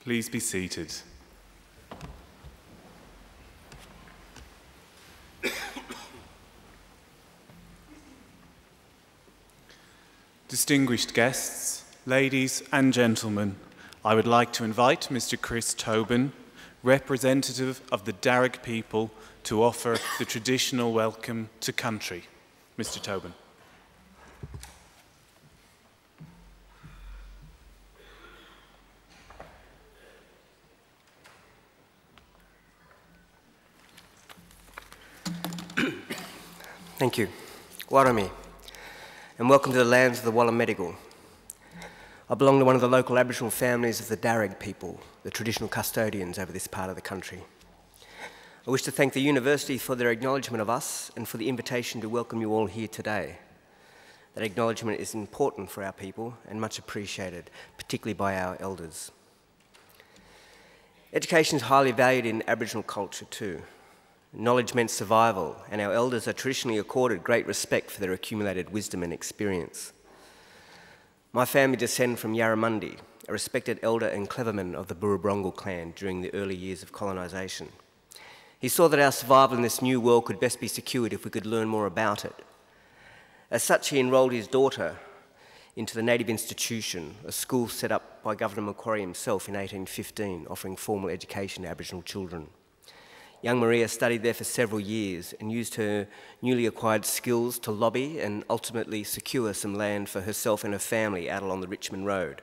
Please be seated. Distinguished guests, ladies and gentlemen, I would like to invite Mr. Chris Tobin, representative of the Darug people, to offer the traditional welcome to country. Mr. Tobin. Thank you. Warami, and welcome to the lands of the Wallamedigal. I belong to one of the local Aboriginal families of the Darug people, the traditional custodians over this part of the country. I wish to thank the university for their acknowledgement of us and for the invitation to welcome you all here today. That acknowledgement is important for our people and much appreciated, particularly by our elders. Education is highly valued in Aboriginal culture too. Knowledge meant survival, and our elders are traditionally accorded great respect for their accumulated wisdom and experience. My family descend from Yarramundi, a respected elder and cleverman of the Burrabrongal clan during the early years of colonisation. He saw that our survival in this new world could best be secured if we could learn more about it. As such, he enrolled his daughter into the Native Institution, a school set up by Governor Macquarie himself in 1815, offering formal education to Aboriginal children. Young Maria studied there for several years and used her newly acquired skills to lobby and ultimately secure some land for herself and her family out along the Richmond Road.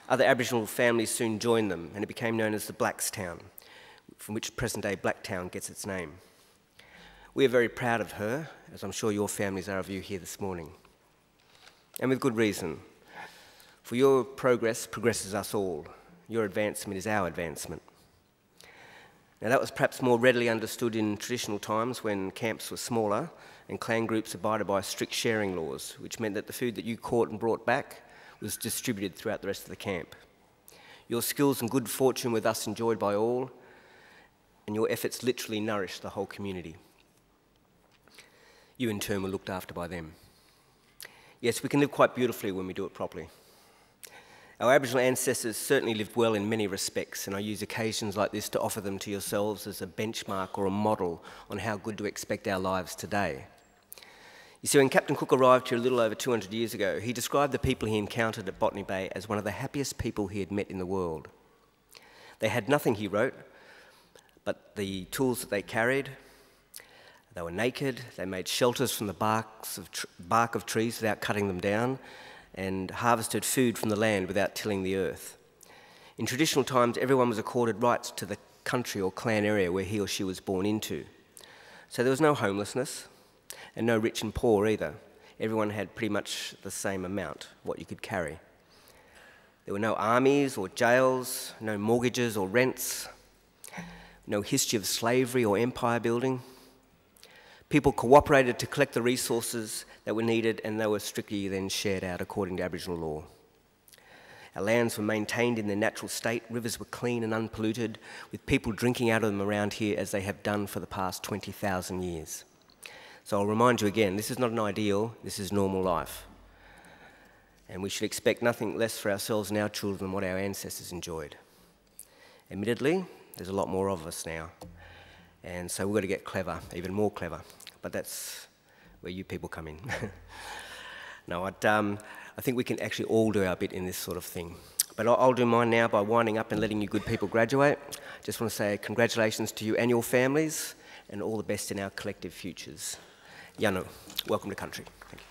Other Aboriginal families soon joined them, and it became known as the Blackstown, from which present-day Blacktown gets its name. We are very proud of her, as I'm sure your families are of you here this morning. And with good reason, for your progress progresses us all. Your advancement is our advancement. Now that was perhaps more readily understood in traditional times when camps were smaller and clan groups abided by strict sharing laws, which meant that the food that you caught and brought back was distributed throughout the rest of the camp. Your skills and good fortune were thus enjoyed by all, and your efforts literally nourished the whole community. You in turn were looked after by them. Yes, we can live quite beautifully when we do it properly. Our Aboriginal ancestors certainly lived well in many respects, and I use occasions like this to offer them to yourselves as a benchmark or a model on how good to expect our lives today. You see, when Captain Cook arrived here a little over 200 years ago, he described the people he encountered at Botany Bay as one of the happiest people he had met in the world. They had nothing, he wrote, but the tools that they carried. They were naked, they made shelters from the bark of trees without cutting them down, and harvested food from the land without tilling the earth. In traditional times, everyone was accorded rights to the country or clan area where he or she was born into. So there was no homelessness, and no rich and poor either. Everyone had pretty much the same amount, what you could carry. There were no armies or jails, no mortgages or rents, no history of slavery or empire building. People cooperated to collect the resources that were needed, and they were strictly then shared out according to Aboriginal law. Our lands were maintained in their natural state, rivers were clean and unpolluted, with people drinking out of them around here as they have done for the past 20,000 years. So I'll remind you again, this is not an ideal, this is normal life. And we should expect nothing less for ourselves and our children than what our ancestors enjoyed. Admittedly, there's a lot more of us now, and so we've got to get clever, even more clever. But that's where you people come in. No, I think we can actually all do our bit in this sort of thing. But I'll do mine now by winding up and letting you good people graduate. Just want to say congratulations to you and your families, and all the best in our collective futures. Yanu, welcome to country. Thank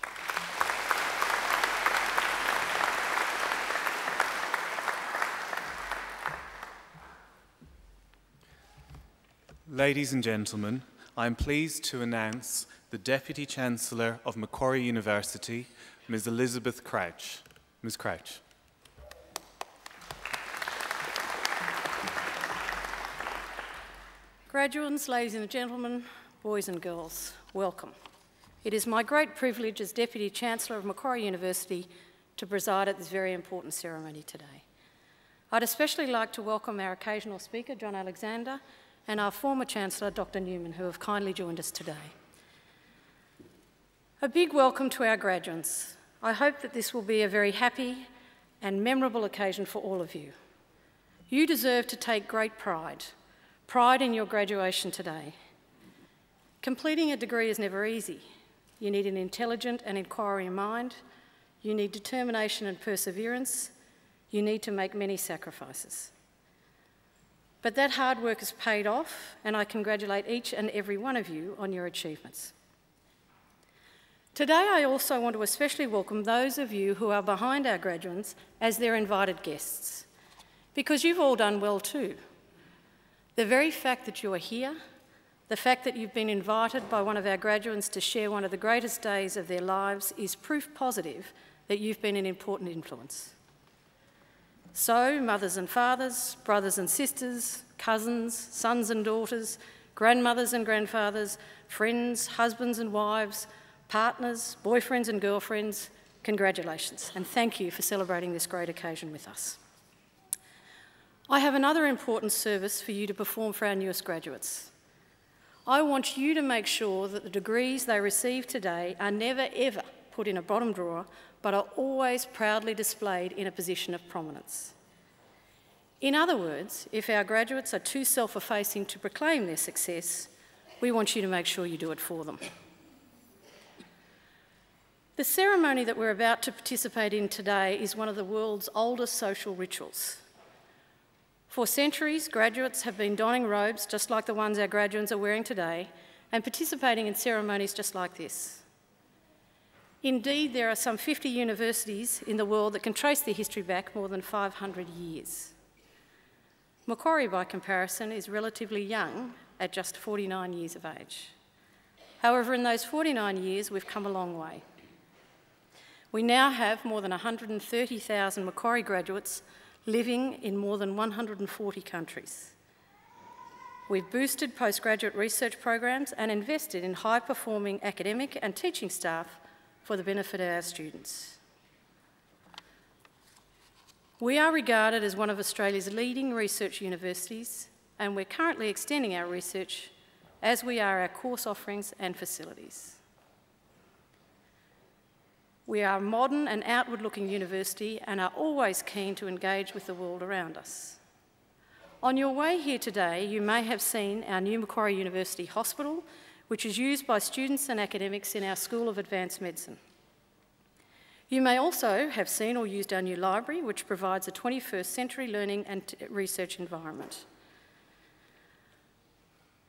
you. Ladies and gentlemen, I am pleased to announce the Deputy Chancellor of Macquarie University, Ms. Elizabeth Crouch. Ms. Crouch. Graduates, ladies and gentlemen, boys and girls, welcome. It is my great privilege as Deputy Chancellor of Macquarie University to preside at this very important ceremony today. I'd especially like to welcome our occasional speaker, John Alexander, and our former Chancellor, Dr. Newman, who have kindly joined us today. A big welcome to our graduates. I hope that this will be a very happy and memorable occasion for all of you. You deserve to take great pride in your graduation today. Completing a degree is never easy. You need an intelligent and inquiring mind. You need determination and perseverance. You need to make many sacrifices. But that hard work has paid off, and I congratulate each and every one of you on your achievements. Today, I also want to especially welcome those of you who are behind our graduates as their invited guests, because you've all done well too. The very fact that you are here, the fact that you've been invited by one of our graduates to share one of the greatest days of their lives is proof positive that you've been an important influence. So, mothers and fathers, brothers and sisters, cousins, sons and daughters, grandmothers and grandfathers, friends, husbands and wives, partners, boyfriends and girlfriends, congratulations, and thank you for celebrating this great occasion with us. I have another important service for you to perform for our newest graduates. I want you to make sure that the degrees they receive today are never ever put in a bottom drawer, but are always proudly displayed in a position of prominence. In other words, if our graduates are too self-effacing to proclaim their success, we want you to make sure you do it for them. The ceremony that we're about to participate in today is one of the world's oldest social rituals. For centuries, graduates have been donning robes just like the ones our graduates are wearing today and participating in ceremonies just like this. Indeed, there are some 50 universities in the world that can trace their history back more than 500 years. Macquarie, by comparison, is relatively young at just 49 years of age. However, in those 49 years, we've come a long way. We now have more than 130,000 Macquarie graduates living in more than 140 countries. We've boosted postgraduate research programs and invested in high-performing academic and teaching staff for the benefit of our students. We are regarded as one of Australia's leading research universities, and we're currently extending our research as we are our course offerings and facilities. We are a modern and outward-looking university and are always keen to engage with the world around us. On your way here today, you may have seen our new Macquarie University Hospital, which is used by students and academics in our School of Advanced Medicine. You may also have seen or used our new library, which provides a 21st century learning and research environment.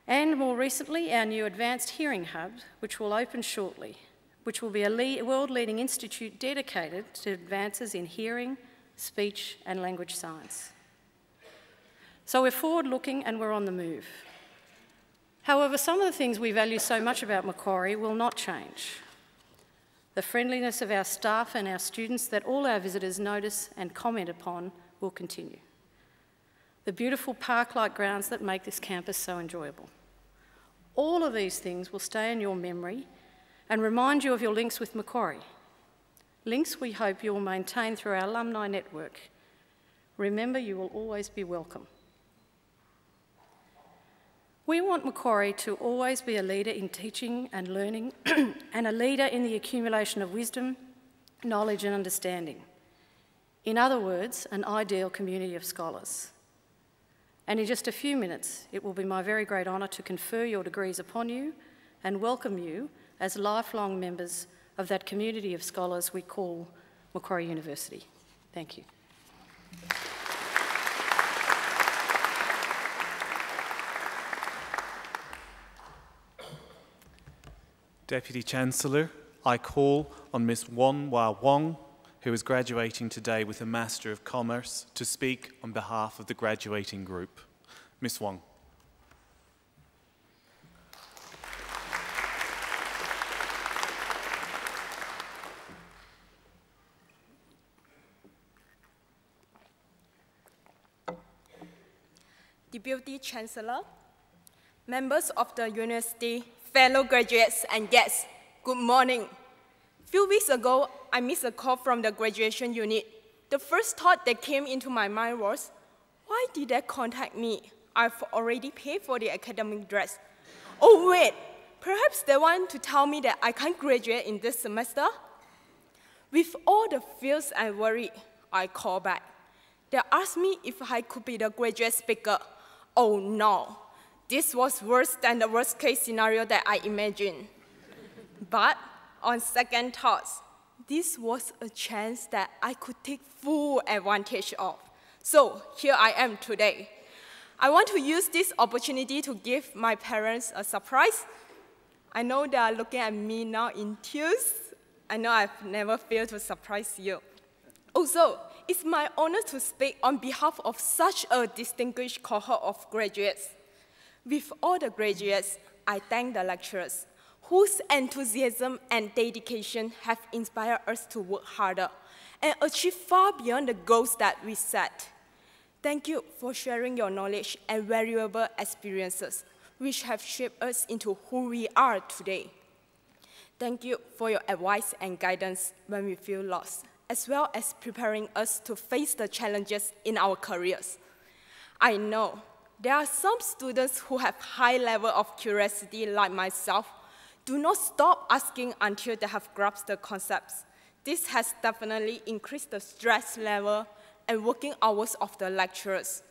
And more recently, our new Advanced Hearing Hub, which will open shortly, which will be a world-leading institute dedicated to advances in hearing, speech and language science. So we're forward-looking and we're on the move. However, some of the things we value so much about Macquarie will not change. The friendliness of our staff and our students that all our visitors notice and comment upon will continue. The beautiful park-like grounds that make this campus so enjoyable. All of these things will stay in your memory and remind you of your links with Macquarie. Links we hope you will maintain through our alumni network. Remember, you will always be welcome. We want Macquarie to always be a leader in teaching and learning and a leader in the accumulation of wisdom, knowledge and understanding. In other words, an ideal community of scholars. And in just a few minutes, it will be my very great honour to confer your degrees upon you and welcome you as lifelong members of that community of scholars we call Macquarie University. Thank you. Deputy Chancellor, I call on Ms. Won-Wah Wong, who is graduating today with a Master of Commerce, to speak on behalf of the graduating group. Ms. Wong. Deputy Chancellor, members of the university, fellow graduates and guests, good morning. A few weeks ago, I missed a call from the graduation unit. The first thought that came into my mind was, why did they contact me? I've already paid for the academic dress. Oh wait, perhaps they want to tell me that I can't graduate in this semester? With all the fears and worry, I call back. They asked me if I could be the graduate speaker. Oh no, this was worse than the worst case scenario that I imagined. But on second thoughts, this was a chance that I could take full advantage of. So here I am today. I want to use this opportunity to give my parents a surprise. I know they are looking at me now in tears. I know I've never failed to surprise you. Also, it's my honor to speak on behalf of such a distinguished cohort of graduates. With all the graduates, I thank the lecturers, whose enthusiasm and dedication have inspired us to work harder and achieve far beyond the goals that we set. Thank you for sharing your knowledge and valuable experiences, which have shaped us into who we are today. Thank you for your advice and guidance when we feel lost, as well as preparing us to face the challenges in our careers. I know there are some students who have high level of curiosity like myself. Do not stop asking until they have grasped the concepts. This has definitely increased the stress level and working hours of the lecturers.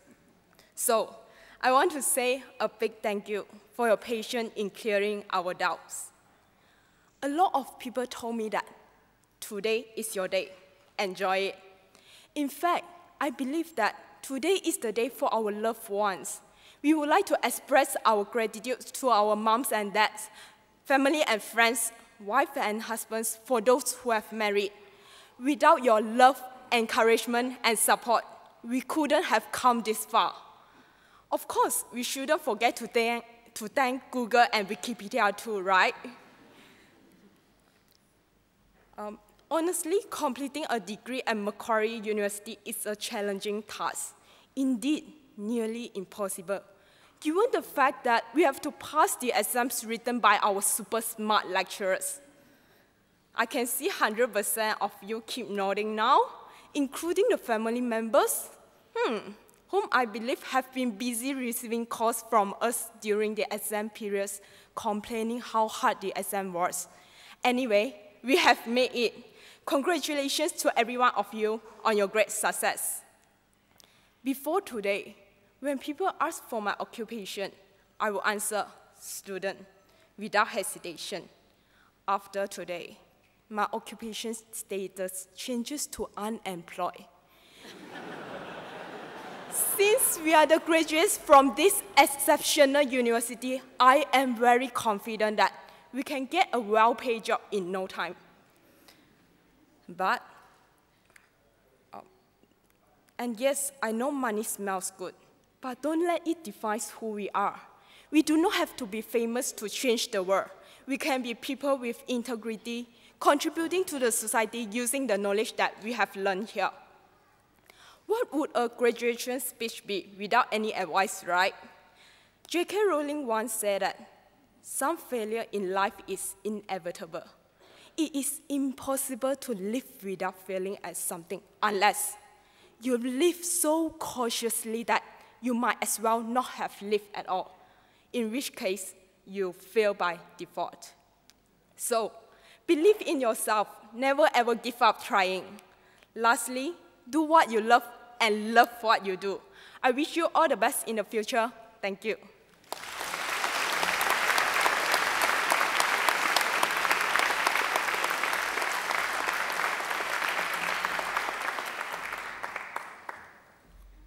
So, I want to say a big thank you for your patience in clearing our doubts. A lot of people told me that today is your day. Enjoy it. In fact, I believe that today is the day for our loved ones. We would like to express our gratitude to our moms and dads, family and friends, wives and husbands, for those who have married. Without your love, encouragement, and support, we couldn't have come this far. Of course, we shouldn't forget to thank Google and Wikipedia too, right? Honestly, completing a degree at Macquarie University is a challenging task. Indeed, nearly impossible. Given the fact that we have to pass the exams written by our super smart lecturers. I can see 100% of you keep nodding now, including the family members, whom I believe have been busy receiving calls from us during the exam periods, complaining how hard the exam was. Anyway, we have made it. Congratulations to every one of you on your great success. Before today, when people ask for my occupation, I will answer student without hesitation. After today, my occupation status changes to unemployed. Since we are the graduates from this exceptional university, I am very confident that we can get a well-paid job in no time. But, and yes, I know money smells good, but don't let it define who we are. We do not have to be famous to change the world. We can be people with integrity, contributing to the society using the knowledge that we have learned here. What would a graduation speech be without any advice, right? J.K. Rowling once said that some failure in life is inevitable. It is impossible to live without failing at something unless you live so cautiously that you might as well not have lived at all, in which case you fail by default. So, believe in yourself, never ever give up trying. Lastly, do what you love and love what you do. I wish you all the best in the future. Thank you.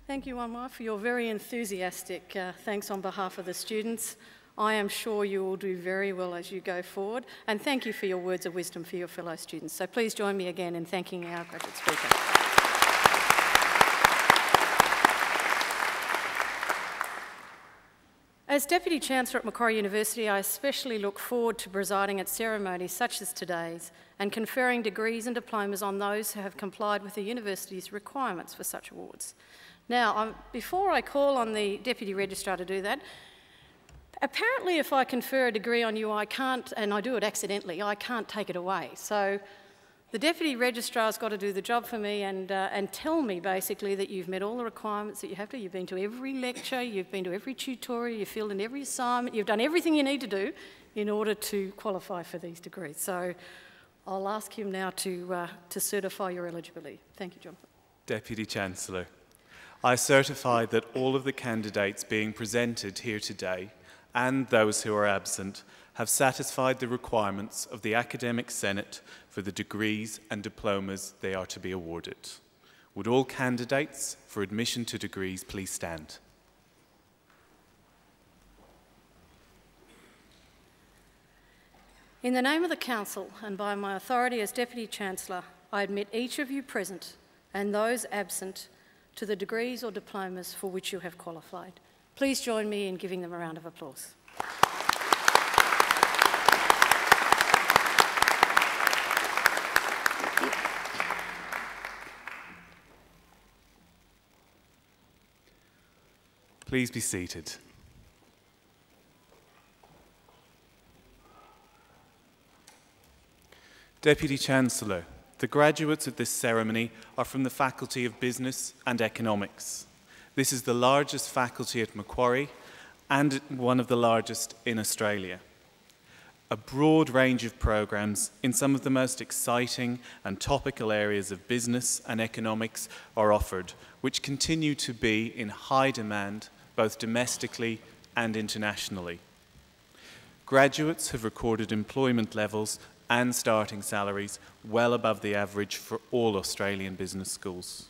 Thank you, Wanwa, for your very enthusiastic thanks on behalf of the students. I am sure you will do very well as you go forward, and thank you for your words of wisdom for your fellow students. So please join me again in thanking our graduate speaker. As Deputy Chancellor at Macquarie University, I especially look forward to presiding at ceremonies such as today's and conferring degrees and diplomas on those who have complied with the university's requirements for such awards. Now, before I call on the Deputy Registrar to do that, apparently if I confer a degree on you, I can't, and I do it accidentally, I can't take it away. So the Deputy Registrar's got to do the job for me and tell me basically that you've met all the requirements that you have to. You've been to every lecture, you've been to every tutorial, you've filled in every assignment, you've done everything you need to do in order to qualify for these degrees. So I'll ask him now to certify your eligibility. Thank you, Jonathan. Deputy Chancellor. I certify that all of the candidates being presented here today and those who are absent have satisfied the requirements of the Academic Senate for the degrees and diplomas they are to be awarded. Would all candidates for admission to degrees please stand? In the name of the Council and by my authority as Deputy Chancellor, I admit each of you present and those absent to the degrees or diplomas for which you have qualified. Please join me in giving them a round of applause. Please be seated. Deputy Chancellor, the graduates at this ceremony are from the Faculty of Business and Economics. This is the largest faculty at Macquarie and one of the largest in Australia. A broad range of programs in some of the most exciting and topical areas of business and economics are offered, which continue to be in high demand both domestically and internationally. Graduates have recorded employment levels and starting salaries well above the average for all Australian business schools.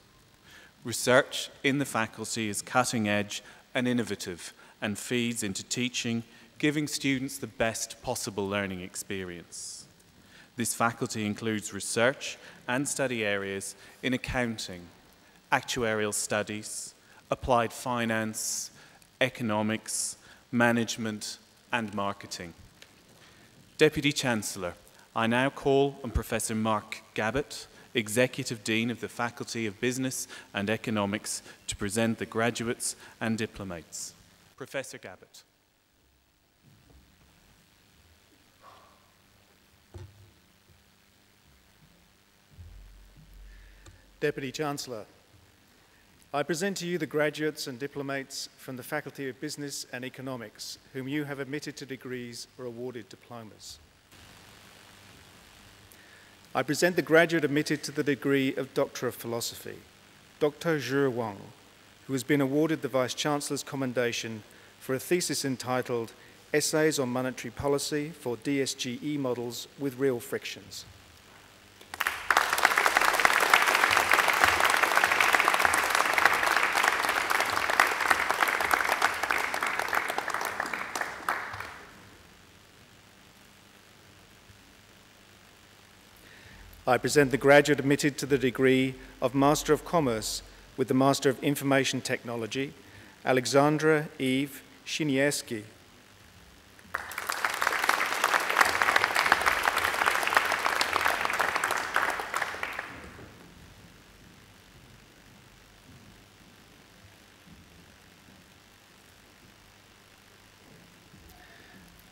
Research in the faculty is cutting edge and innovative and feeds into teaching, giving students the best possible learning experience. This faculty includes research and study areas in accounting, actuarial studies, applied finance, economics, management and marketing. Deputy Chancellor, I now call on Professor Mark Gabbett, Executive Dean of the Faculty of Business and Economics, to present the graduates and diplomates. Professor Gabbett. Deputy Chancellor, I present to you the graduates and diplomates from the Faculty of Business and Economics, whom you have admitted to degrees or awarded diplomas. I present the graduate admitted to the degree of Doctor of Philosophy, Dr. Zhi Wang, who has been awarded the Vice-Chancellor's Commendation for a thesis entitled Essays on Monetary Policy for DSGE Models with Real Frictions. I present the graduate admitted to the degree of Master of Commerce with the Master of Information Technology, Alexandra Eve Shinieski.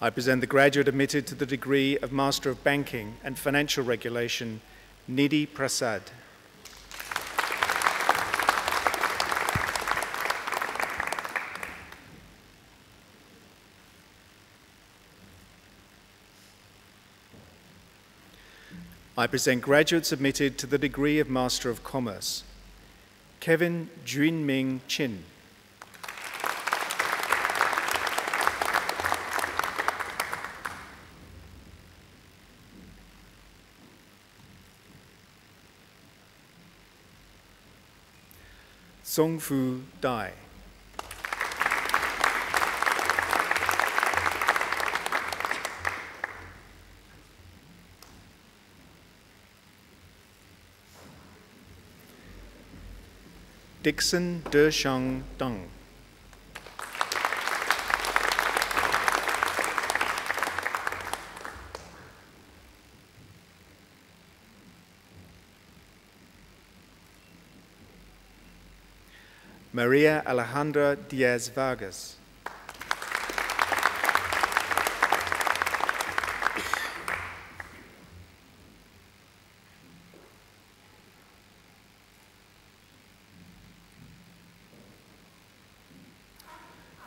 I present the graduate admitted to the degree of Master of Banking and Financial Regulation, Nidhi Prasad. I present graduates admitted to the degree of Master of Commerce, Kevin Junming Chin. Songfu Dai. Dixon Dershang Deng. Maria Alejandra Diaz Vargas.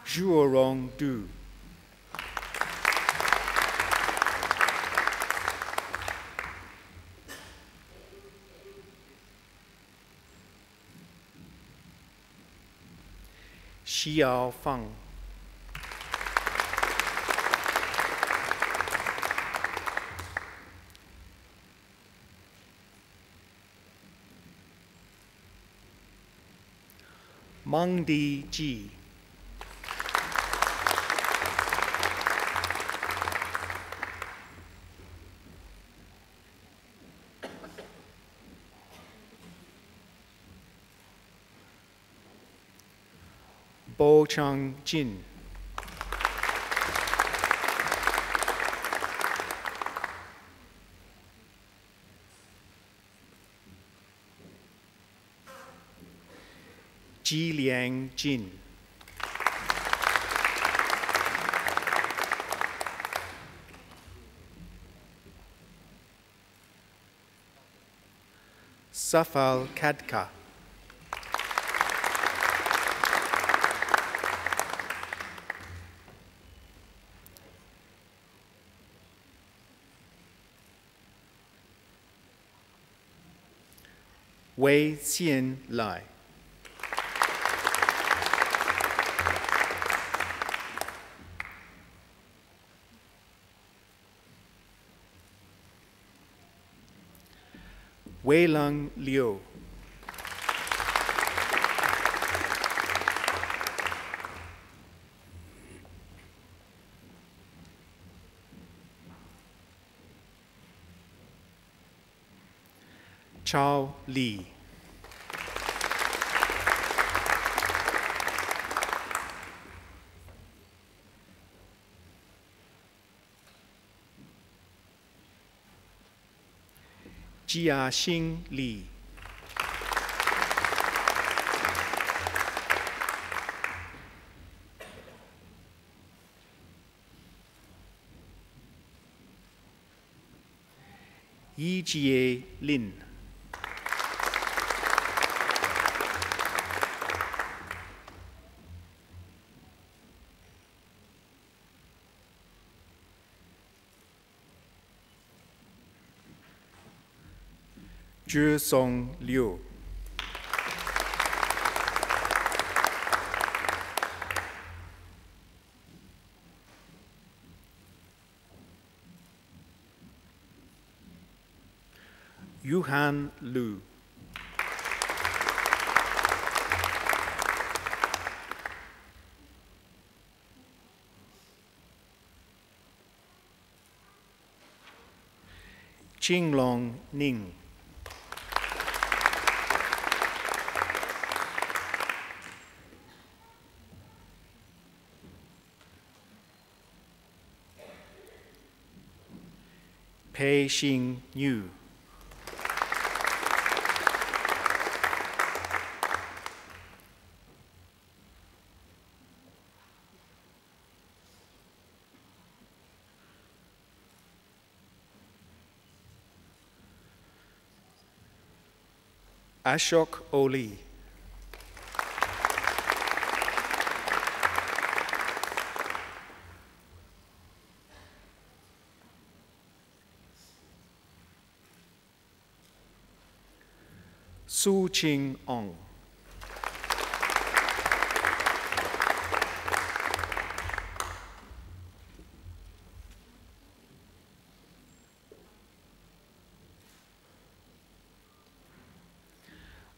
Zhuorong Du. Xiao Feng. Meng Di Ji. Bo Chang Jin. Ji Liang Jin. Safal Kadka. Wei Xian Lai. Wei Lang Liu. Chao Li. Jia Xing Li. Yi Jie Lin. Zhe Song Liu. Yuhan Lu. Qinglong Ning. Pei Xing Yu. Ashok Oli. Su Ching Ong.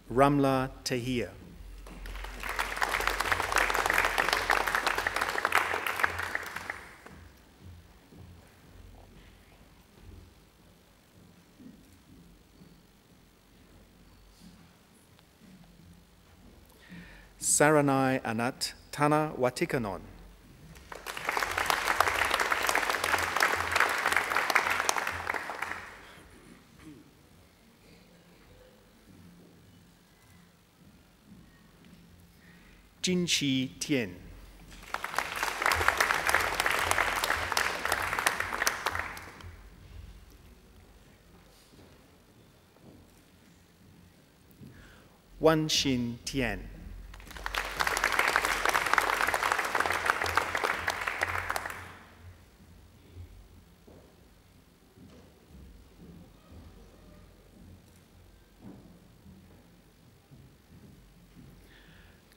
Ramla Tahir. Saranai Anat Tana Watikanon. Jinqi Tian. Wan Xin Tian.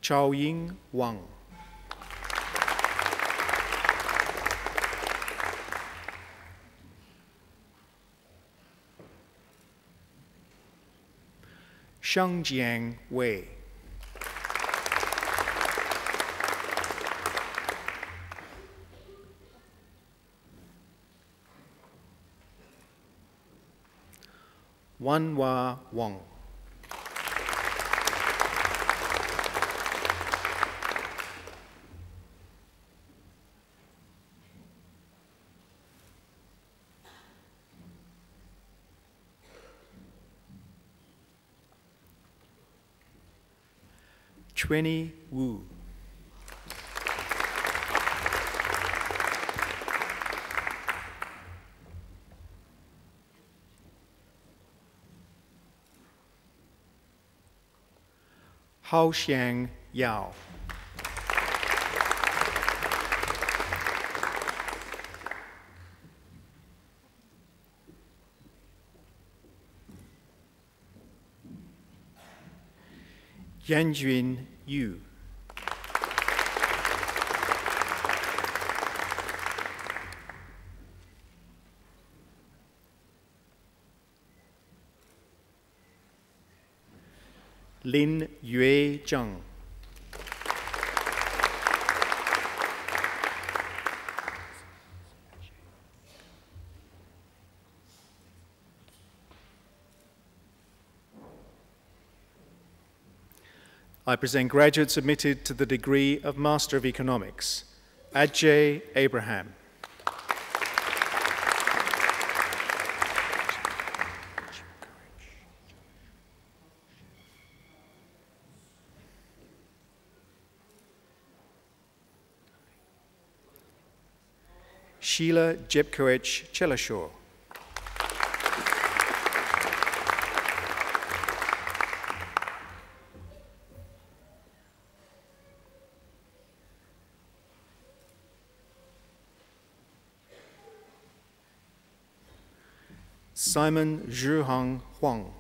Chao Ying Wang. Shangjiang Wei. Wanhua Wang. Chueni Wu. Haoxiang Yao. Yanjun Yu. Lin Yue Zheng. I present graduates admitted to the degree of Master of Economics. Ajay Abraham. Sheila Jepkoech Chelashaw. Simon Zhuhang Huang.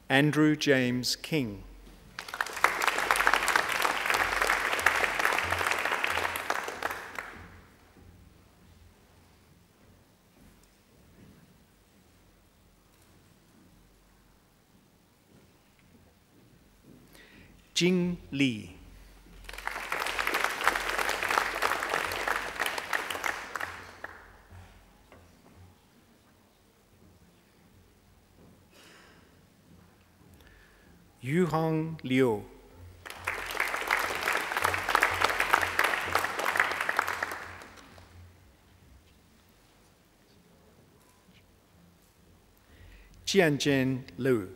Andrew James King. Jing Li. Yuhong Liu. Jianjian Liu.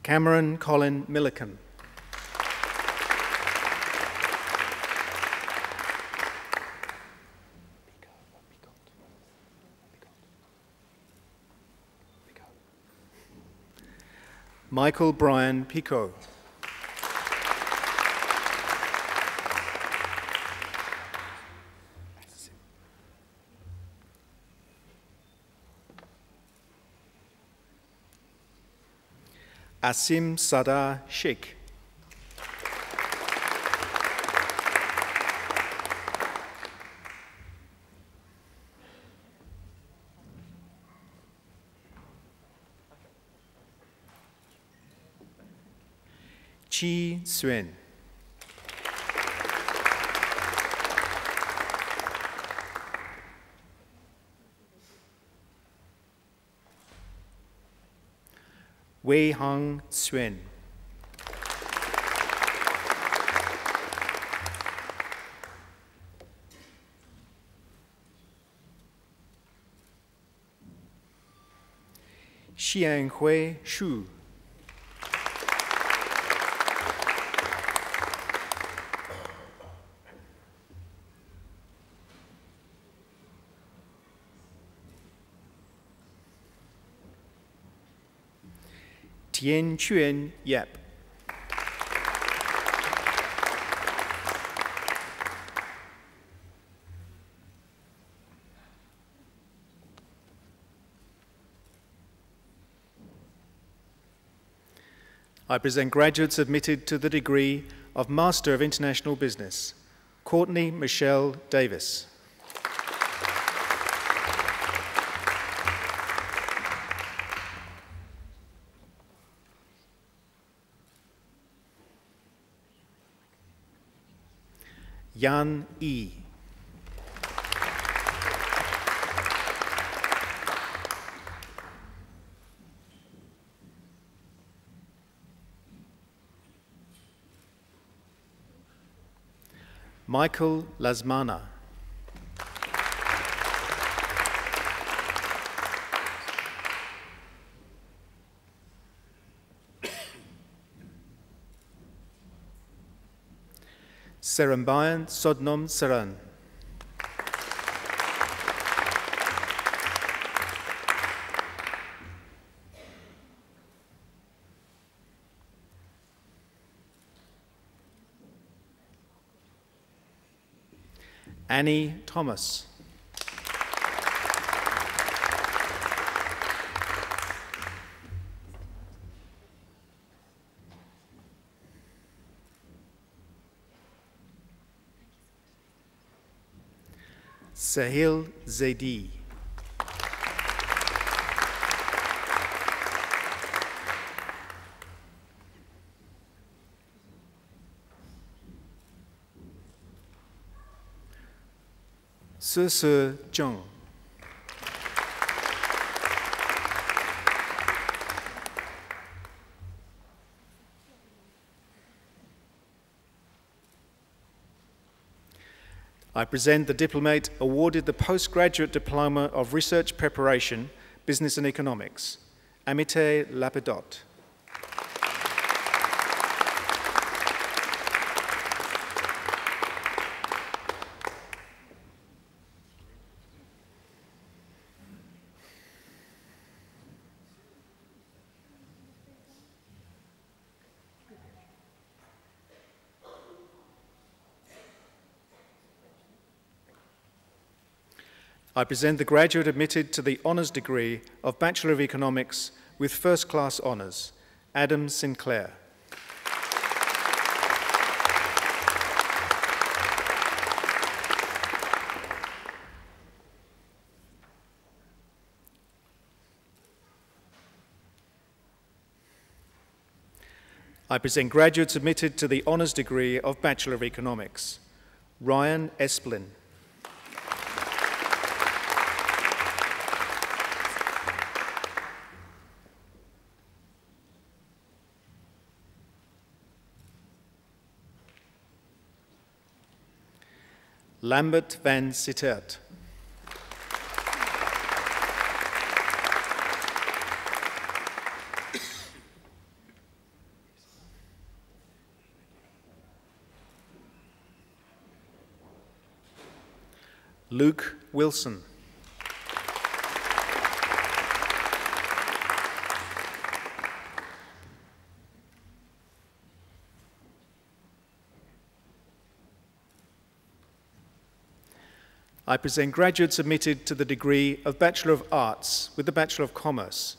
Cameron Colin Milliken. Michael Brian Picot. Asim Sadar Sheikh. Chi Suen. Wei Hong Suen. Xianhui Shu. Tian Chuan Yap. I present graduates admitted to the degree of Master of International Business, Courtney Michelle Davis. Yan E. Michael Lasmana. Serambayan Sodnom Saran. Annie Thomas. Sahil Zaidi. Se Zheng. I present the diplomate awarded the Postgraduate Diploma of Research Preparation, Business and Economics, Amite Lapidot. I present the graduate admitted to the honours degree of Bachelor of Economics with first class honours, Adam Sinclair. I present graduates admitted to the honours degree of Bachelor of Economics, Ryan Esplin. Lambert van Sittert. Luke Wilson. I present graduates admitted to the degree of Bachelor of Arts with the Bachelor of Commerce,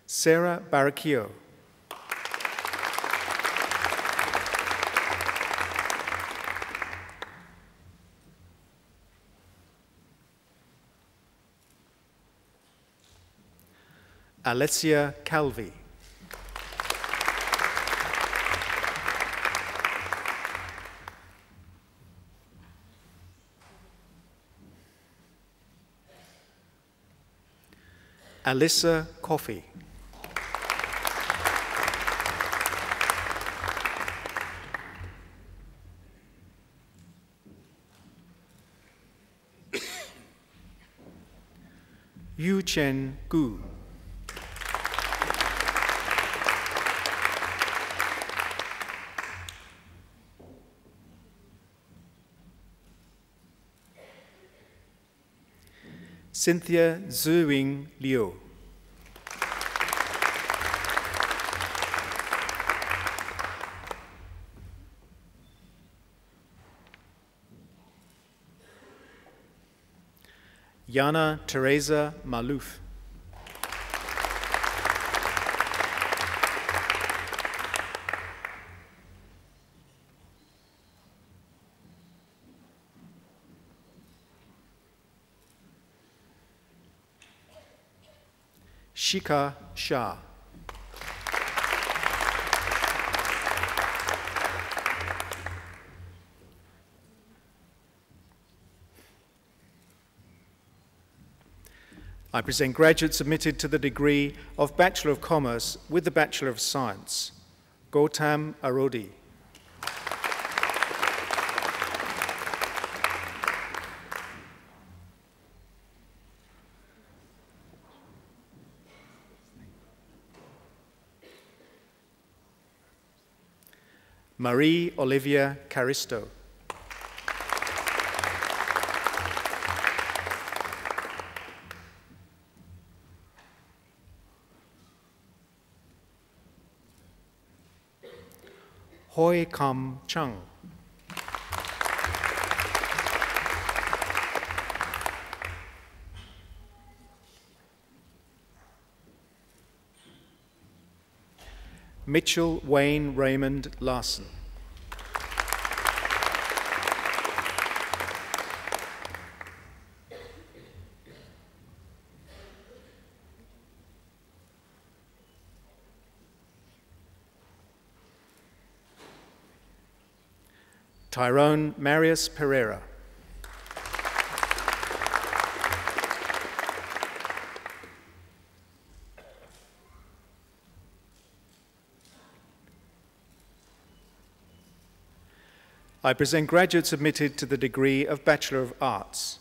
Sarah Barraquillo. Alessia Calvi. Alyssa Coffey. Yu Chen Gu. Cynthia Zuing Liu. Yana Teresa Malouf. Shikha Shah. I present graduates admitted to the degree of Bachelor of Commerce with the Bachelor of Science. Gautam Arodi. Marie Olivia Caristo. Hoi Kam Chung. Mitchell Wayne Raymond Larson. Tyrone Marius Pereira. I present graduates admitted to the degree of Bachelor of Arts.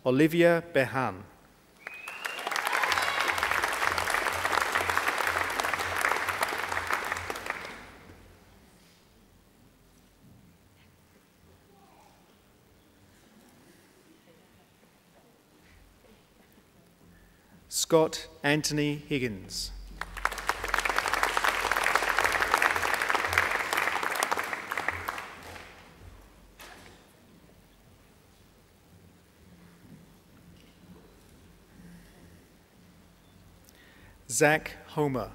Olivia Behan. Scott Anthony Higgins. Zach Homer.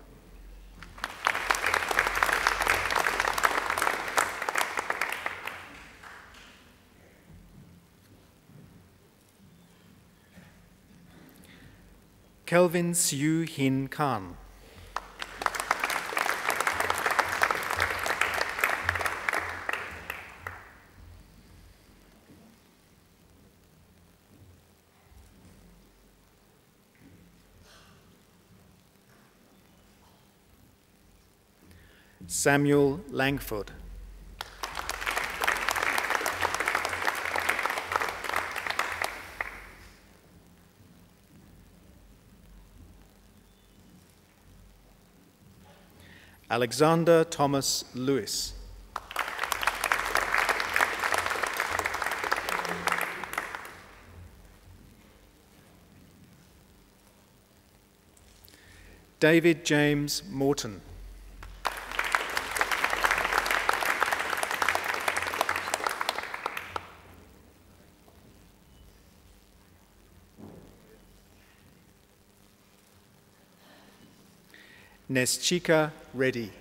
Kelvin Siu Hin Khan. Samuel Langford. Alexander Thomas Lewis. David James Morton. Neschika Reddy.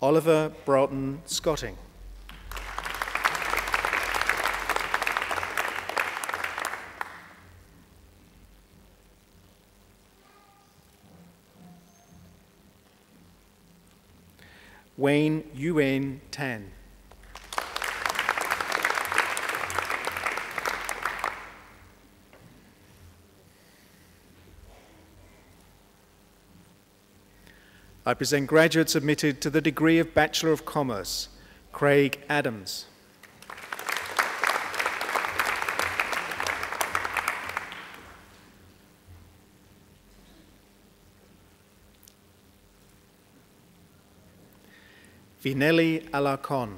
Oliver Broughton Scotting. Wayne Yuen Tan. I present graduates admitted to the degree of Bachelor of Commerce. Craig Adams. Vinelli Alarcon.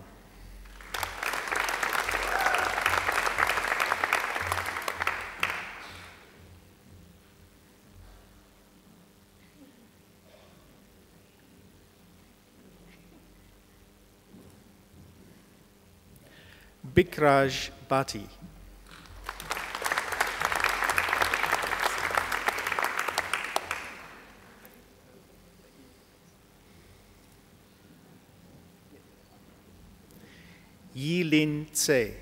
Bikraj Bhatti. Yi-Lin Tse.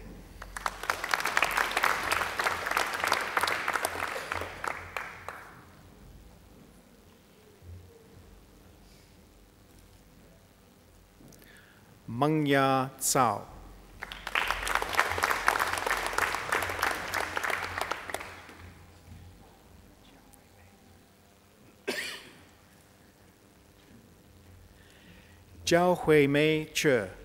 Mengya Cao. Zhao Huimei Che.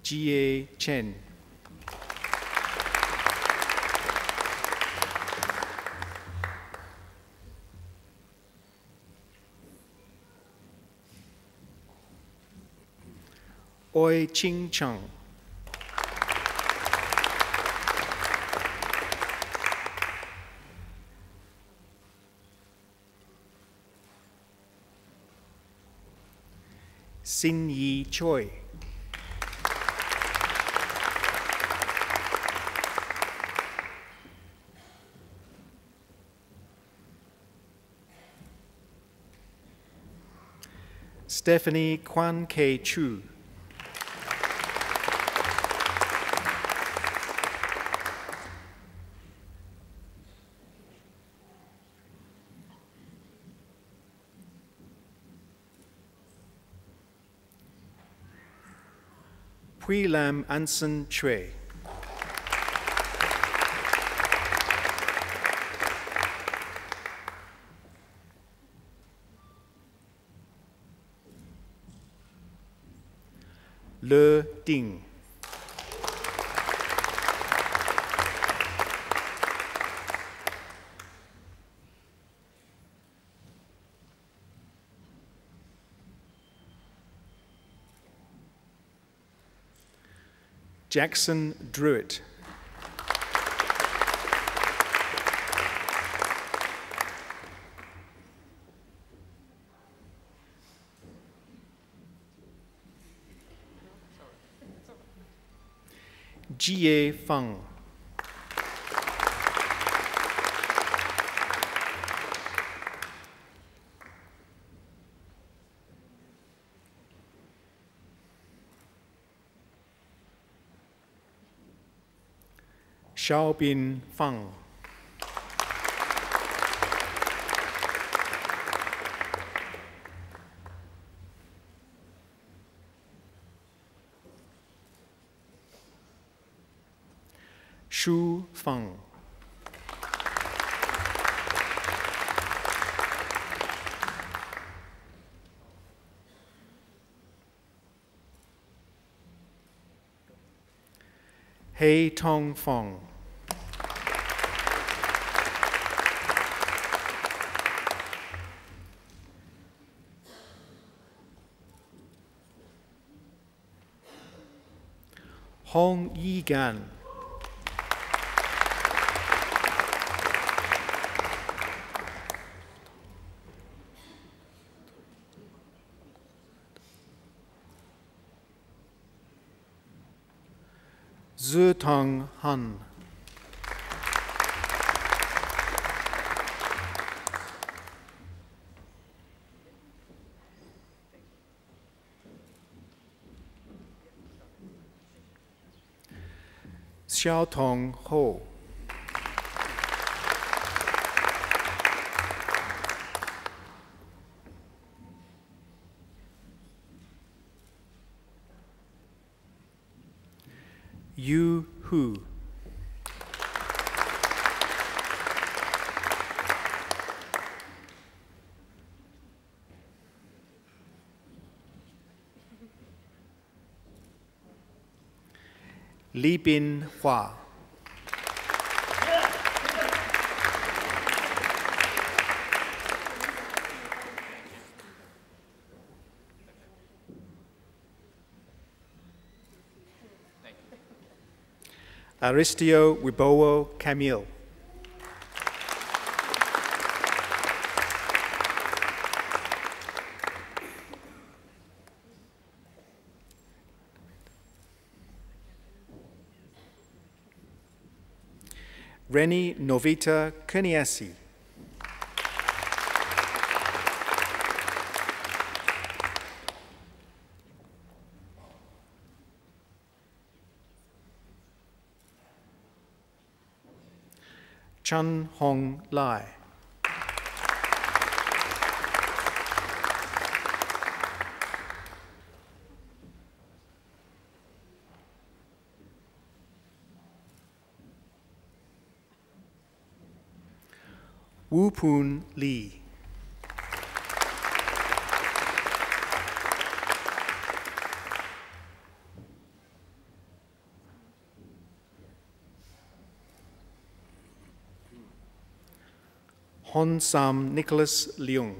Jie Chen. Oi Ching Cheng. Xin Yi Choi. Stephanie Kwan K. Chu. Pui Lam Anson Chue. Le Ding. Jackson Druitt. Jie Feng. Xiaobin Feng. Shu Feng. Hei Tong Fong. Hong Yi Gan. Zhu Tong Han. Xiao Tong Ho. Yu Hu. Li Bin Hua. Aristio Wibowo Camille. Reni Novita Keniasi. Chun Hong Lai. Wu Poon Lee. Hon Sam Nicholas Leung.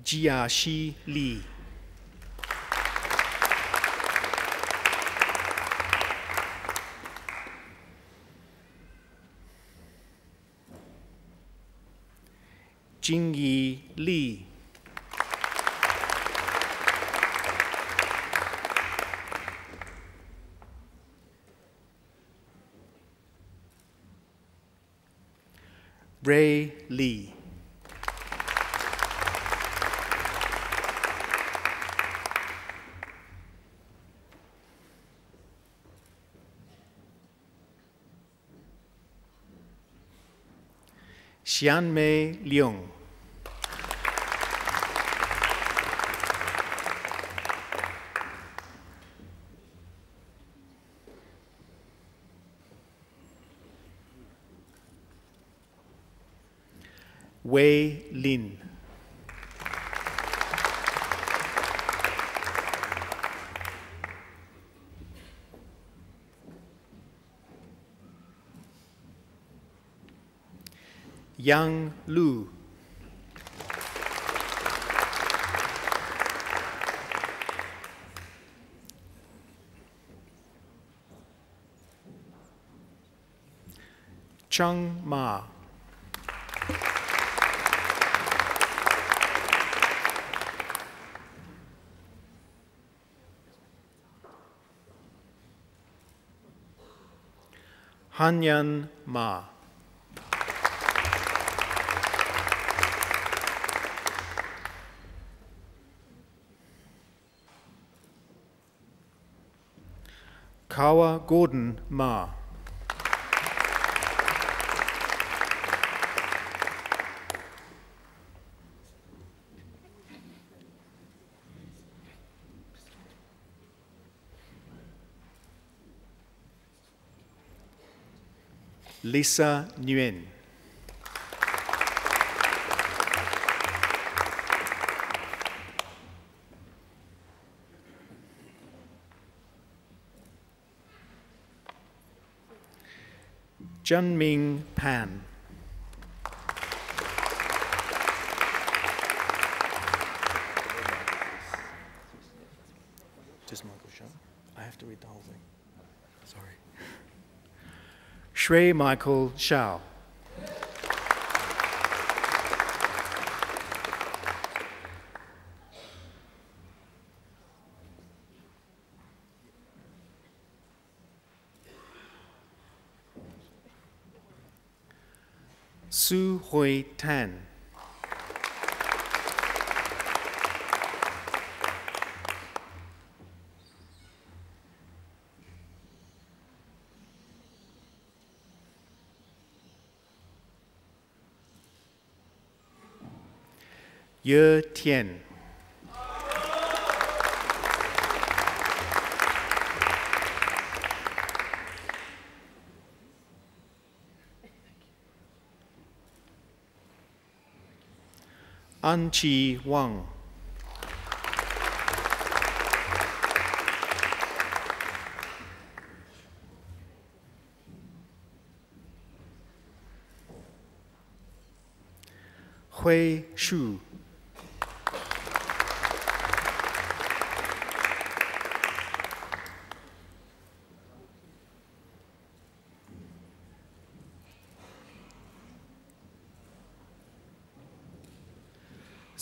Jia Shi Lee. Jingyi Li. Ray Lee. Xianmei Leung. Wei Lin. Yang Lu. Chung Ma. Hanyan Ma. Kawa Gordon Ma. Lisa Nguyen. Junming Pan. Just Michael Shaw. I have to read the whole thing. Sorry. Shui Michael Shao. Su Hui Tan. Ye Tian. An Chi Wang. Hui Shu.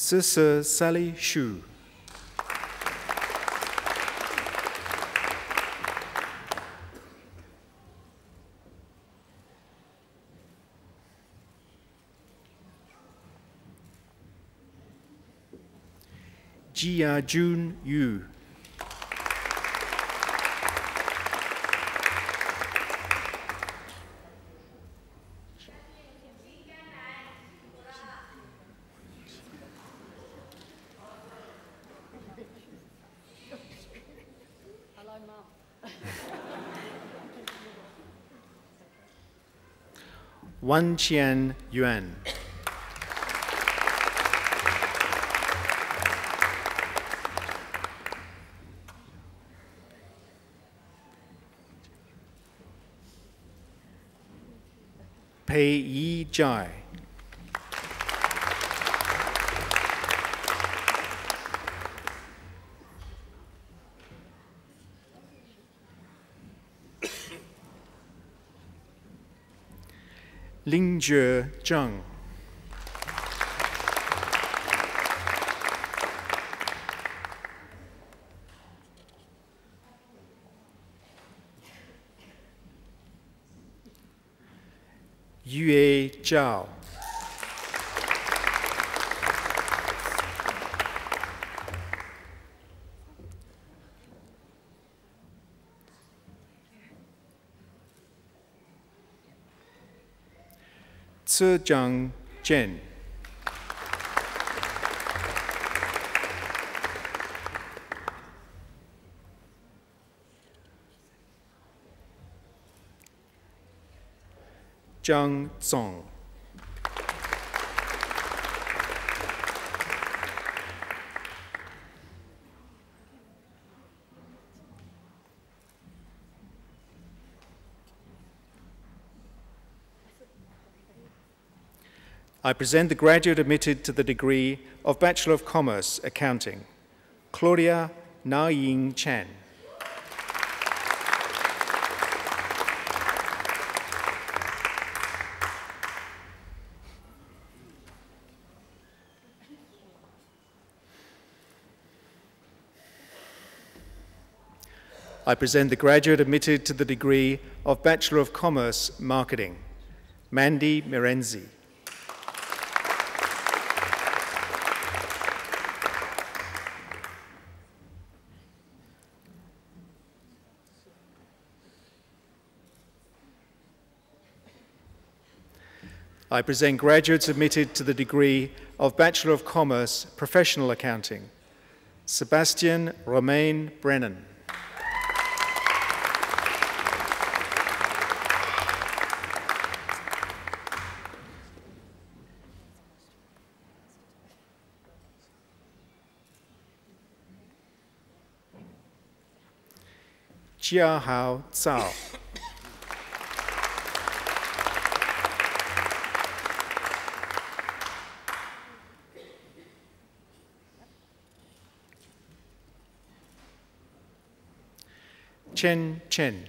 Sister Sally Shu. Jia Jun Yu. Wan Qian Yuan. Pei Yi Jai. Lingjie Zheng. Yue Zhao. Zhejiang Zhen. Zhang Zong. I present the graduate admitted to the degree of Bachelor of Commerce, Accounting, Claudia Na-Ying Chan. I present the graduate admitted to the degree of Bachelor of Commerce, Marketing, Mandy Mirenzi. I present graduates admitted to the degree of Bachelor of Commerce, Professional Accounting, Sebastian Romain Brennan. Jiahao Cao. Chen Chen.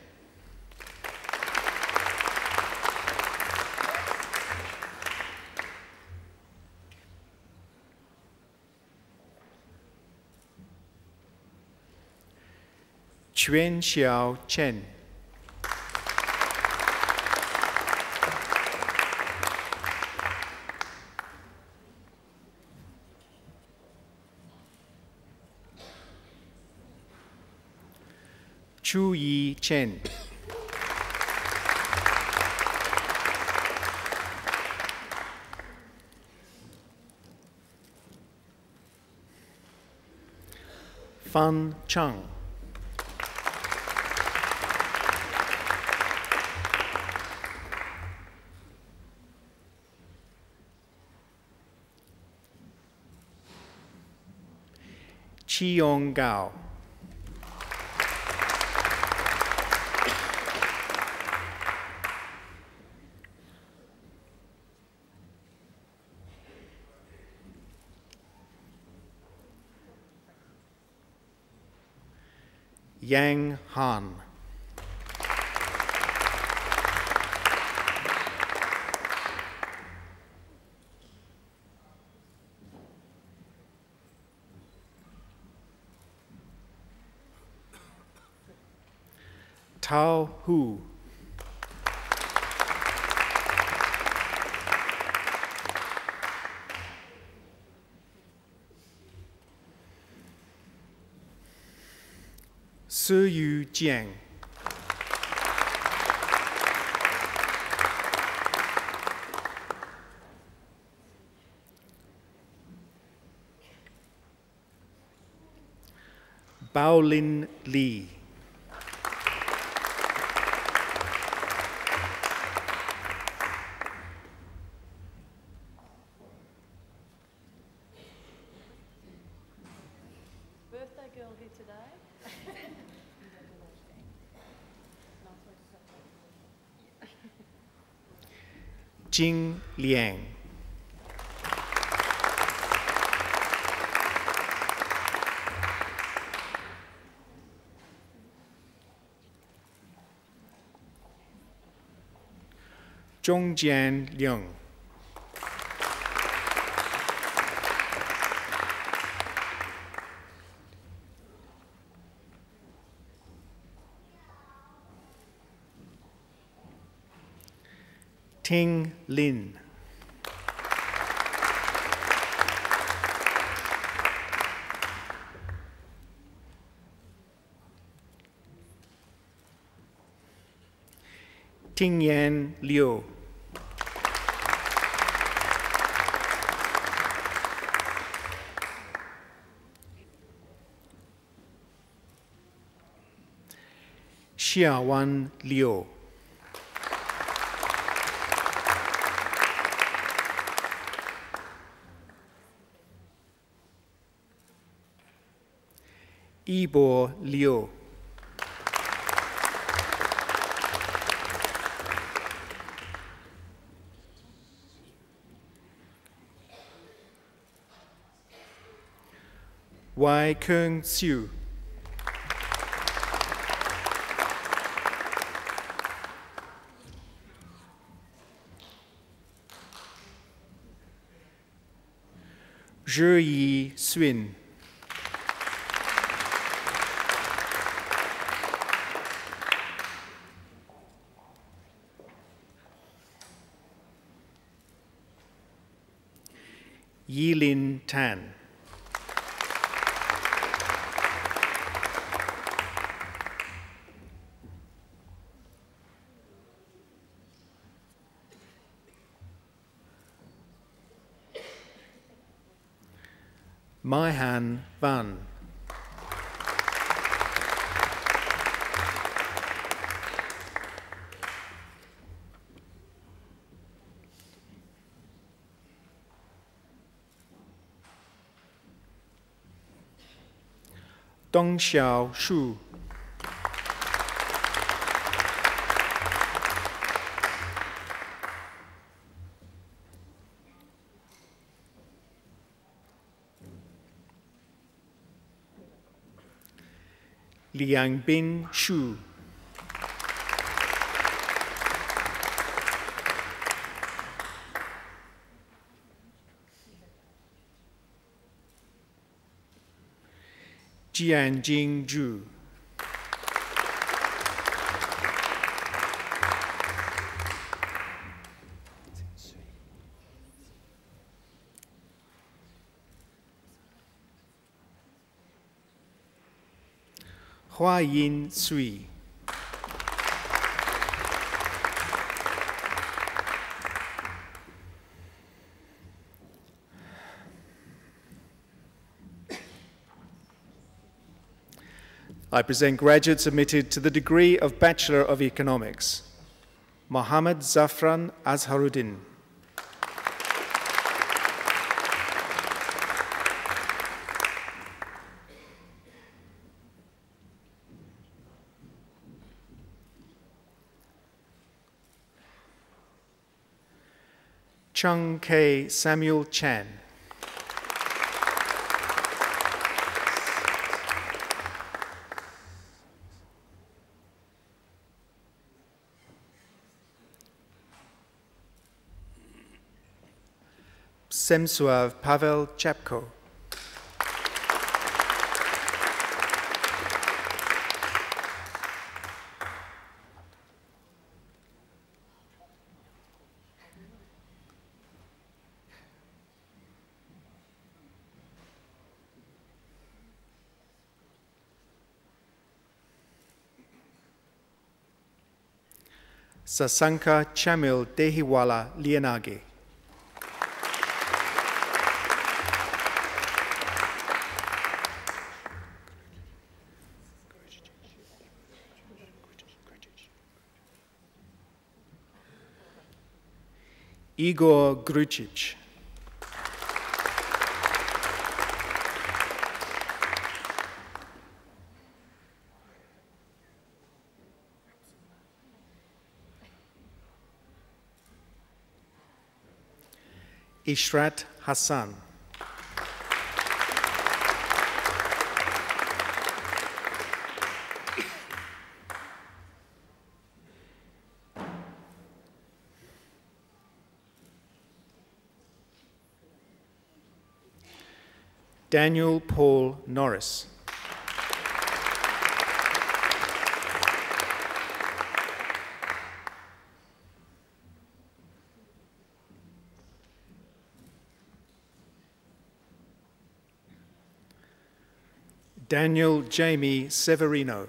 Quan Xiao Chen. Chu Yi Chen. Fan Chang. Qiyong Gao. Yang Han. Tao Hu. Su Yu Jiang. Baolin Li. Birthday girl here today. Jing Liang. Zhongjian Liang. Ting Lin. Ting Yan Liu. Xiaowan Liu. Yibo Liu. Wai Keung Siu. Zhi Yi Swin. Yilin Tan. Mai Han Van. Dong Xiao Shu. Liangbin Shu. Jianjing Zhu. Hua Yin Sui. I present graduates admitted to the degree of Bachelor of Economics. Mohammad Zafran Azharuddin. Chung K. Samuel Chan. Semsuav Pavel Chapko. Sasanka Chamil Dehiwala Lianagi. Igor Grucic. Ishrat Hassan. Daniel Paul Norris. Daniel Jamie Severino.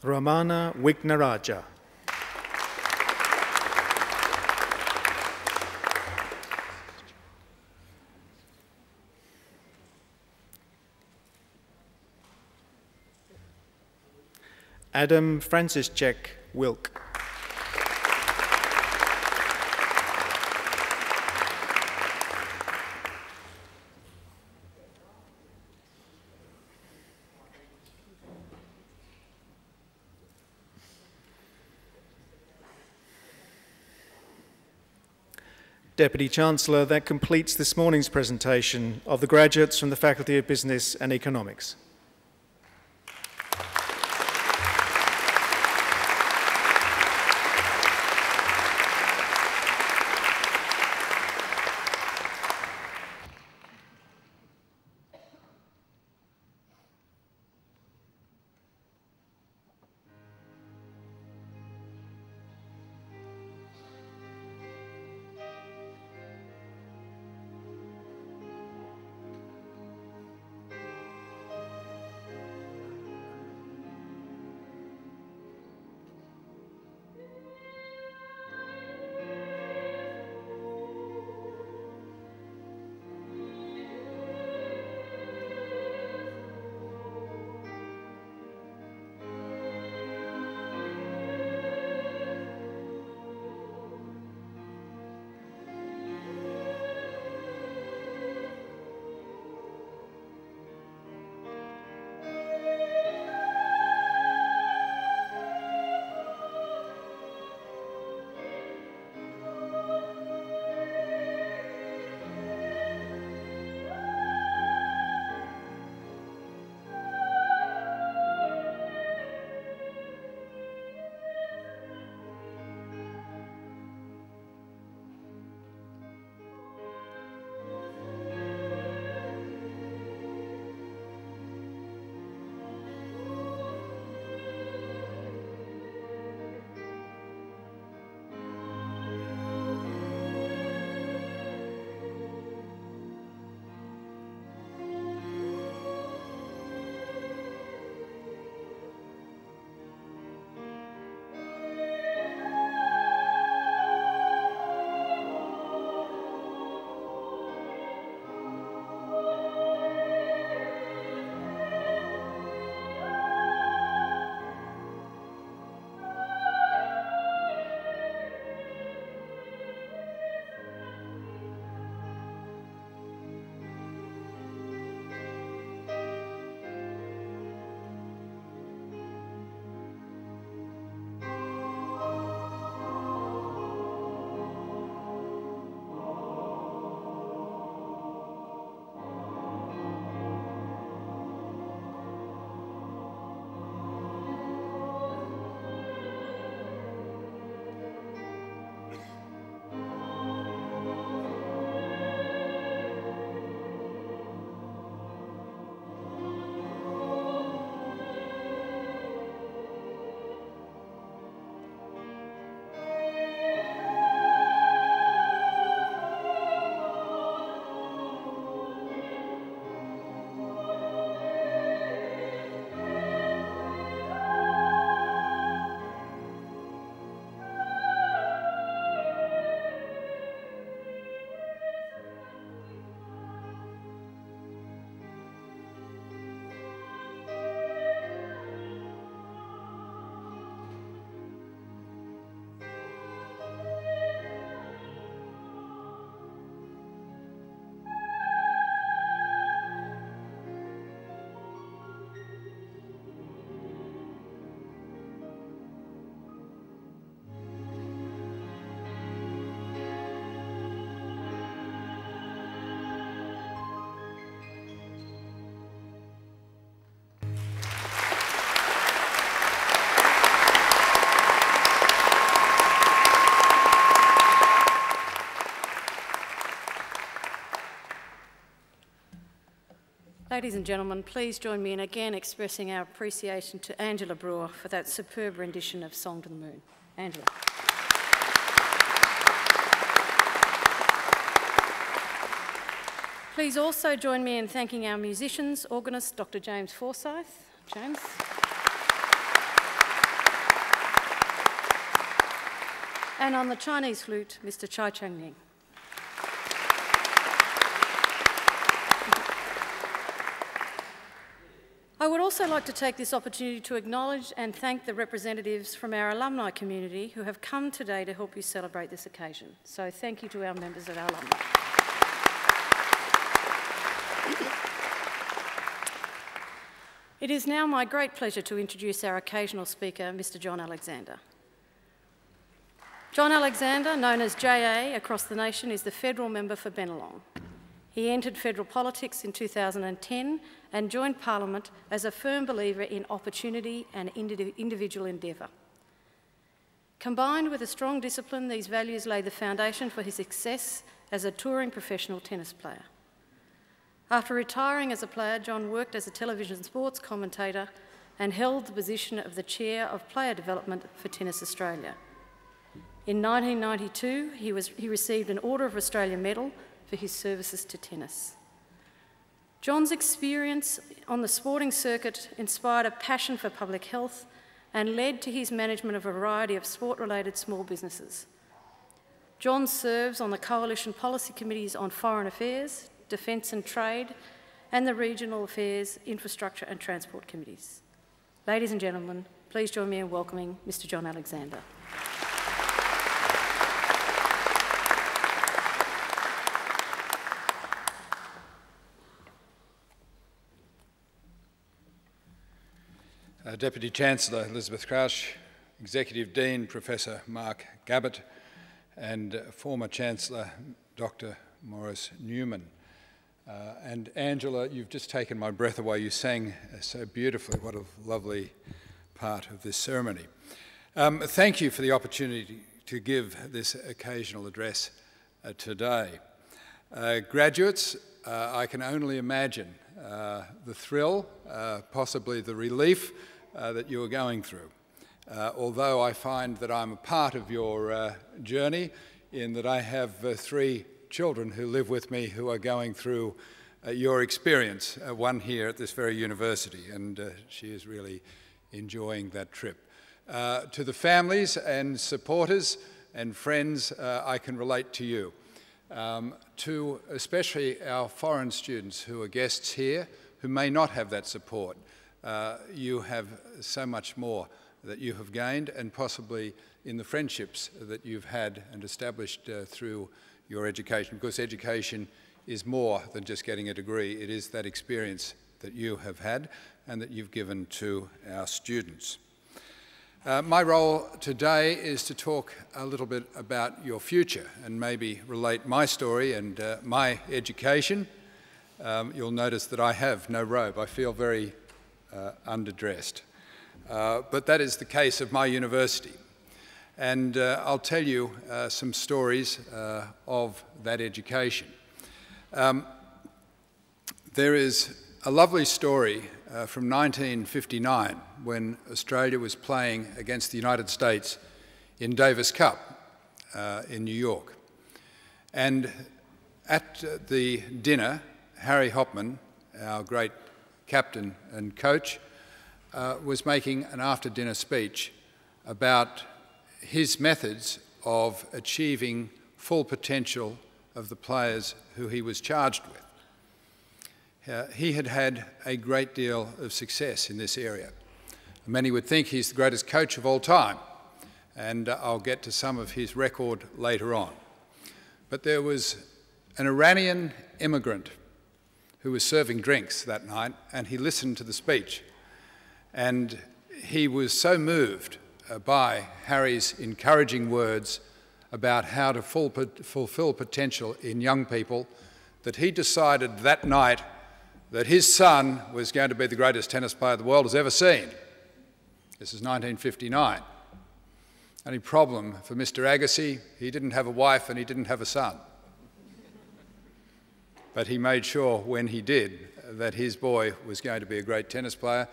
Ramana Wignaraja. Adam Franciscek Wilk. Deputy Chancellor, that completes this morning's presentation of the graduates from the Faculty of Business and Economics. Ladies and gentlemen, please join me in again expressing our appreciation to Angela Brewer for that superb rendition of Song to the Moon. Angela. Please also join me in thanking our musicians, organist Dr. James Forsyth. James. And on the Chinese flute, Mr. Chai Chang-ning. I would also like to take this opportunity to acknowledge and thank the representatives from our alumni community who have come today to help you celebrate this occasion. So thank you to our members of our alumni. It is now my great pleasure to introduce our occasional speaker, Mr. John Alexander. John Alexander, known as JA across the nation, is the federal member for Bennelong. He entered federal politics in 2010 and joined Parliament as a firm believer in opportunity and individual endeavour. Combined with a strong discipline, these values laid the foundation for his success as a touring professional tennis player. After retiring as a player, John worked as a television sports commentator and held the position of the Chair of Player Development for Tennis Australia. In 1992, he received an Order of Australia Medal for his services to tennis. John's experience on the sporting circuit inspired a passion for public health and led to his management of a variety of sport-related small businesses. John serves on the Coalition Policy Committees on Foreign Affairs, Defence and Trade, and the Regional Affairs, Infrastructure and Transport Committees. Ladies and gentlemen, please join me in welcoming Mr. John Alexander. Deputy Chancellor Elizabeth Crouch, Executive Dean Professor Mark Gabbett, and former Chancellor Dr. Maurice Newman. And Angela, you've just taken my breath away. You sang so beautifully. What a lovely part of this ceremony. Thank you for the opportunity to give this occasional address today. Graduates, I can only imagine the thrill, possibly the relief that you are going through. Although I find that I'm a part of your journey in that I have 3 children who live with me who are going through your experience, one here at this very university, and she is really enjoying that trip. To the families and supporters and friends, I can relate to you. To especially our foreign students who are guests here, who may not have that support, you have so much more that you have gained, and possibly in the friendships that you've had and established through your education, because education is more than just getting a degree. It is that experience that you have had and that you've given to our students. My role today is to talk a little bit about your future and maybe relate my story and my education. You'll notice that I have no robe. I feel very underdressed. But that is the case of my university. And I'll tell you some stories of that education. There is a lovely story from 1959 when Australia was playing against the United States in Davis Cup in New York. And at the dinner, Harry Hopman, our great captain and coach, was making an after-dinner speech about his methods of achieving full potential of the players who he was charged with. He had had a great deal of success in this area. Many would think he's the greatest coach of all time, and I'll get to some of his record later on. But there was an Iranian immigrant who was serving drinks that night, and he listened to the speech. And he was so moved by Harry's encouraging words about how to fulfill potential in young people that he decided that night that his son was going to be the greatest tennis player the world has ever seen. This is 1959. Only problem for Mr. Agassi, he didn't have a wife and he didn't have a son. but he made sure when he did that his boy was going to be a great tennis player,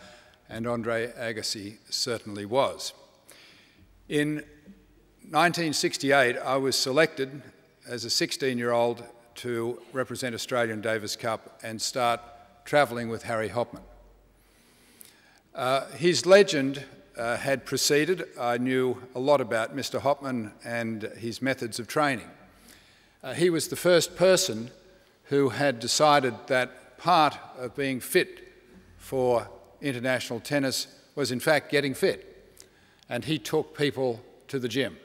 and Andre Agassi certainly was. In 1968, I was selected as a 16-year-old to represent Australia in Davis Cup and start travelling with Harry Hopman. His legend had preceded. I knew a lot about Mr. Hopman and his methods of training. He was the first person who had decided that part of being fit for international tennis was in fact getting fit. And he took people to the gym.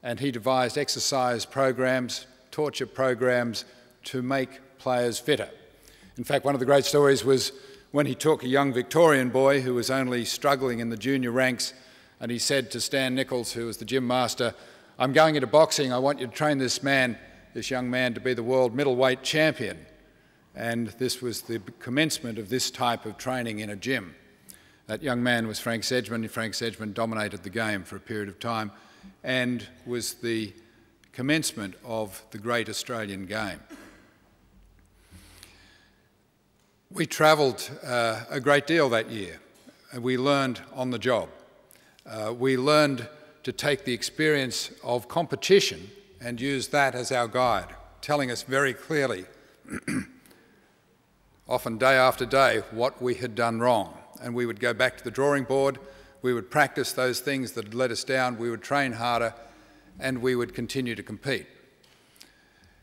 And he devised exercise programs, torture programs to make players fitter. In fact, one of the great stories was when he took a young Victorian boy who was only struggling in the junior ranks, and he said to Stan Nichols, who was the gym master, "I'm going into boxing, I want you to train this young man to be the world middleweight champion." And this was the commencement of this type of training in a gym. That young man was Frank Sedgman. Frank Sedgman dominated the game for a period of time and was the commencement of the great Australian game. We travelled a great deal that year, and we learned on the job. We learned to take the experience of competition and use that as our guide, telling us very clearly, often day after day, what we had done wrong. And we would go back to the drawing board, we would practice those things that had let us down, we would train harder, and we would continue to compete.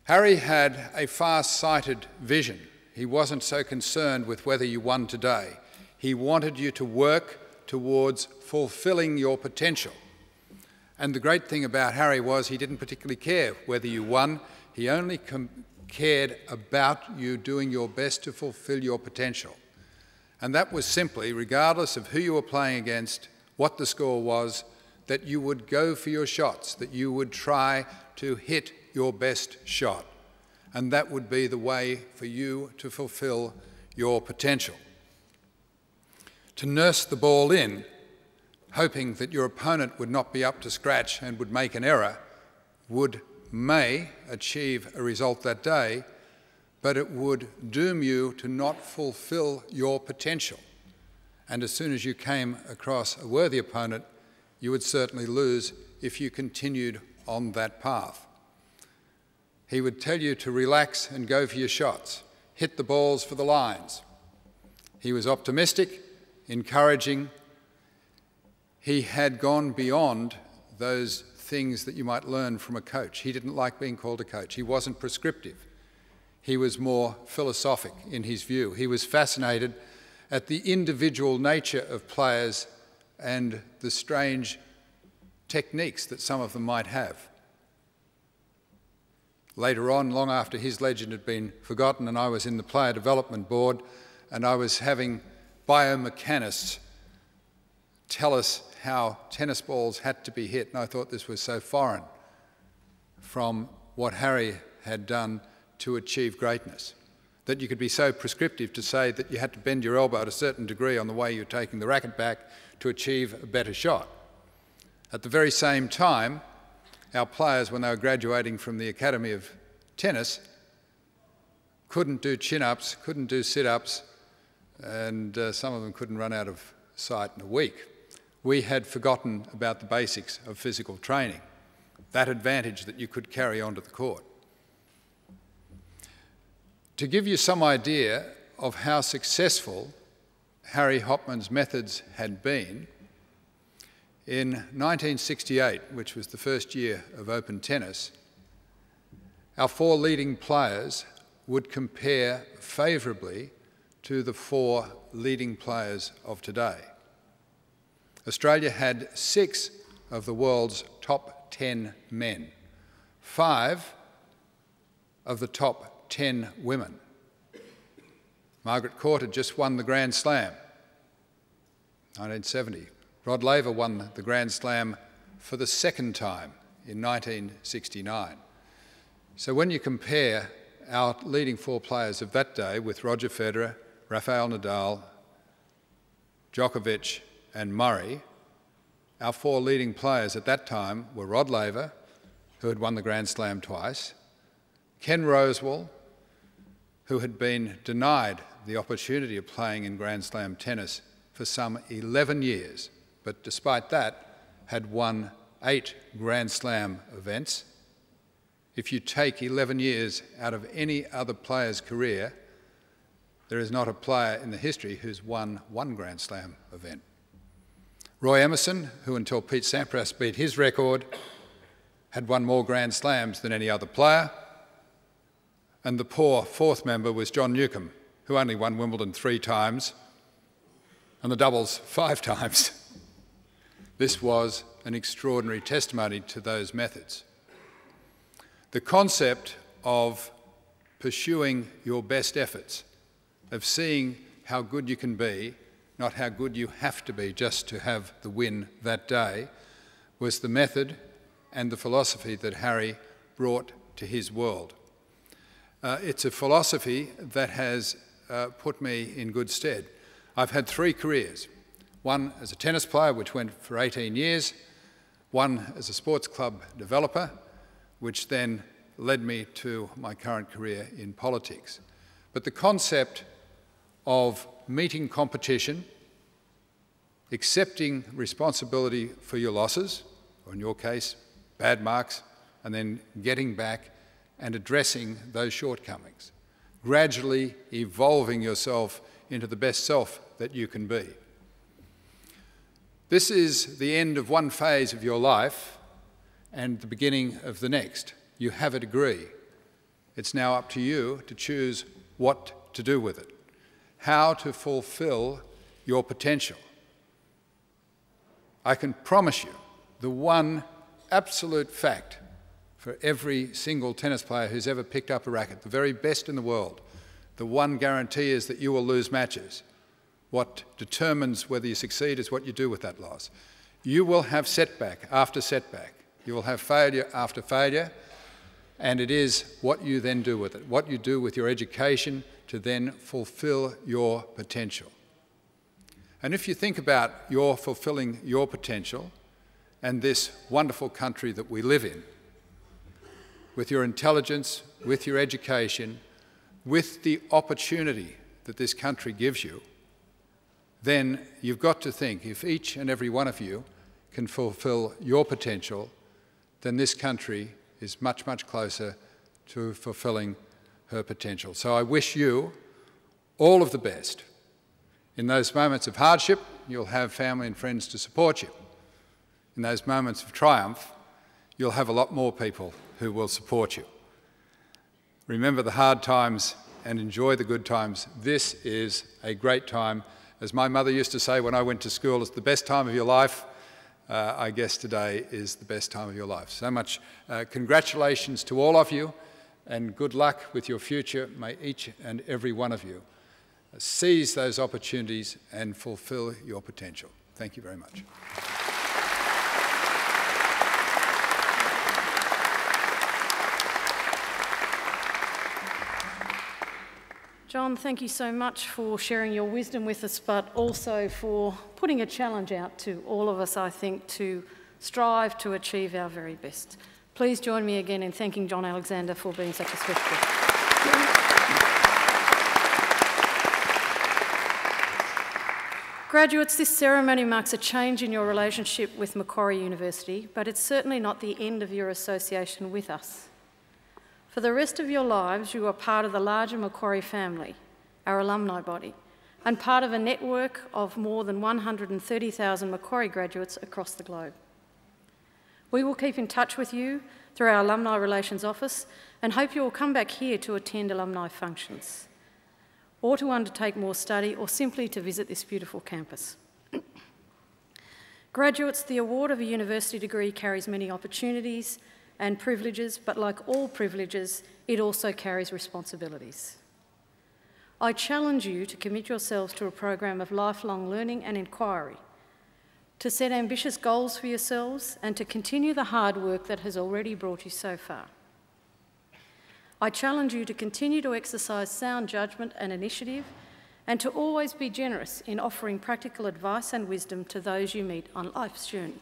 Harry had a far-sighted vision. He wasn't so concerned with whether you won today. He wanted you to work towards fulfilling your potential. And the great thing about Harry was he didn't particularly care whether you won. He only cared about you doing your best to fulfill your potential. And that was simply, regardless of who you were playing against, what the score was, that you would go for your shots, that you would try to hit your best shot. And that would be the way for you to fulfill your potential. To nurse the ball in, hoping that your opponent would not be up to scratch and would make an error, may achieve a result that day, but it would doom you to not fulfill your potential. And as soon as you came across a worthy opponent, you would certainly lose if you continued on that path. He would tell you to relax and go for your shots, hit the balls for the lines. He was optimistic, encouraging. He had gone beyond those things that you might learn from a coach. He didn't like being called a coach. He wasn't prescriptive. He was more philosophic in his view. He was fascinated at the individual nature of players and the strange techniques that some of them might have. Later on, long after his legend had been forgotten and I was in the player development board and I was having biomechanists tell us how tennis balls had to be hit, and I thought this was so foreign from what Harry had done to achieve greatness, that you could be so prescriptive to say that you had to bend your elbow at a certain degree on the way you're taking the racket back to achieve a better shot. At the very same time, our players, when they were graduating from the Academy of Tennis, couldn't do chin-ups, couldn't do sit-ups, and some of them couldn't run out of sight in a week. We had forgotten about the basics of physical training, that advantage that you could carry onto the court. To give you some idea of how successful Harry Hopman's methods had been, in 1968, which was the first year of open tennis, our four leading players would compare favourably to the four leading players of today. Australia had 6 of the world's top 10 men, 5 of the top 10 women. Margaret Court had just won the Grand Slam, 1970. Rod Laver won the Grand Slam for the second time in 1969. So when you compare our leading 4 players of that day with Roger Federer, Rafael Nadal, Djokovic and Murray, our 4 leading players at that time were Rod Laver, who had won the Grand Slam twice, Ken Rosewall, who had been denied the opportunity of playing in Grand Slam tennis for some 11 years, but despite that had won 8 Grand Slam events. If you take 11 years out of any other player's career, there is not a player in the history who's won 1 Grand Slam event. Roy Emerson, who until Pete Sampras beat his record, had won more Grand Slams than any other player. And the poor 4th member was John Newcombe, who only won Wimbledon 3 times and the doubles 5 times. This was an extraordinary testimony to those methods. The concept of pursuing your best efforts, of seeing how good you can be, not how good you have to be just to have the win that day, was the method and the philosophy that Harry brought to his world. It's a philosophy that has put me in good stead. I've had 3 careers. One as a tennis player, which went for 18 years, one as a sports club developer, which then led me to my current career in politics. But the concept of meeting competition, accepting responsibility for your losses, or in your case, bad marks, and then getting back and addressing those shortcomings, gradually evolving yourself into the best self that you can be. This is the end of one phase of your life and the beginning of the next. You have a degree. It's now up to you to choose what to do with it, how to fulfill your potential. I can promise you the one absolute fact for every single tennis player who's ever picked up a racket, the very best in the world, the one guarantee is that you will lose matches. What determines whether you succeed is what you do with that loss. You will have setback after setback. You will have failure after failure, and it is what you then do with it, what you do with your education to then fulfill your potential. And if you think about your fulfilling your potential and this wonderful country that we live in, with your intelligence, with your education, with the opportunity that this country gives you, then you've got to think, if each and every one of you can fulfill your potential, then this country is much, much closer to fulfilling her potential. So I wish you all of the best. In those moments of hardship, you'll have family and friends to support you. In those moments of triumph, you'll have a lot more people who will support you. Remember the hard times and enjoy the good times. This is a great time. As my mother used to say when I went to school, it's the best time of your life. I guess today is the best time of your life. So much congratulations to all of you and good luck with your future. May each and every one of you seize those opportunities and fulfill your potential. Thank you very much. John, thank you so much for sharing your wisdom with us, but also for putting a challenge out to all of us, I think, to strive to achieve our very best. Please join me again in thanking John Alexander for being such a special guest. Graduates, this ceremony marks a change in your relationship with Macquarie University, but it's certainly not the end of your association with us. For the rest of your lives, you are part of the larger Macquarie family, our alumni body, and part of a network of more than 130,000 Macquarie graduates across the globe. We will keep in touch with you through our Alumni Relations Office and hope you will come back here to attend alumni functions, or to undertake more study, or simply to visit this beautiful campus. Graduates, the award of a university degree carries many opportunities and privileges, but like all privileges, it also carries responsibilities. I challenge you to commit yourselves to a program of lifelong learning and inquiry, to set ambitious goals for yourselves, and to continue the hard work that has already brought you so far. I challenge you to continue to exercise sound judgment and initiative, and to always be generous in offering practical advice and wisdom to those you meet on life's journey.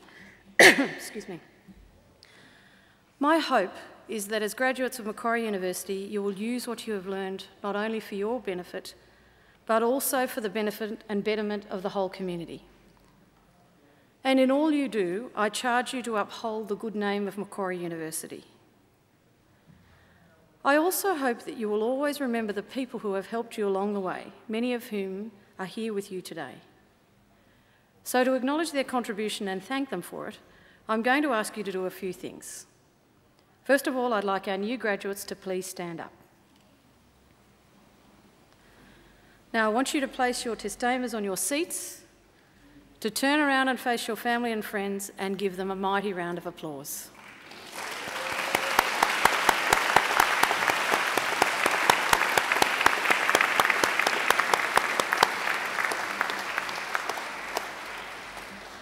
Excuse me. My hope is that as graduates of Macquarie University, you will use what you have learned not only for your benefit, but also for the benefit and betterment of the whole community. And in all you do, I charge you to uphold the good name of Macquarie University. I also hope that you will always remember the people who have helped you along the way, many of whom are here with you today. So to acknowledge their contribution and thank them for it, I'm going to ask you to do a few things. First of all, I'd like our new graduates to please stand up. Now, I want you to place your testamas on your seats, to turn around and face your family and friends and give them a mighty round of applause.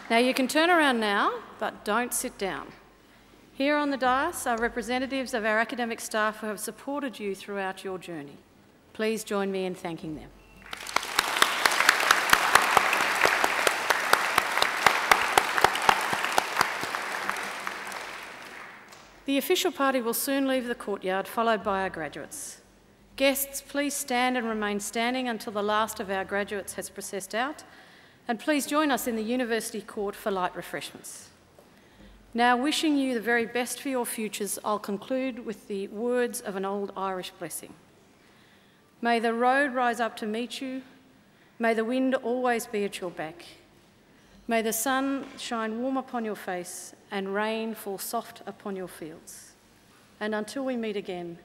Now, you can turn around now, but don't sit down. Here on the dais are representatives of our academic staff who have supported you throughout your journey. Please join me in thanking them. The official party will soon leave the courtyard, followed by our graduates. Guests, please stand and remain standing until the last of our graduates has processed out, and please join us in the University Court for light refreshments. Now, wishing you the very best for your futures, I'll conclude with the words of an old Irish blessing. May the road rise up to meet you. May the wind always be at your back. May the sun shine warm upon your face and rain fall soft upon your fields. And until we meet again,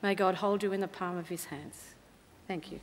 may God hold you in the palm of his hands. Thank you.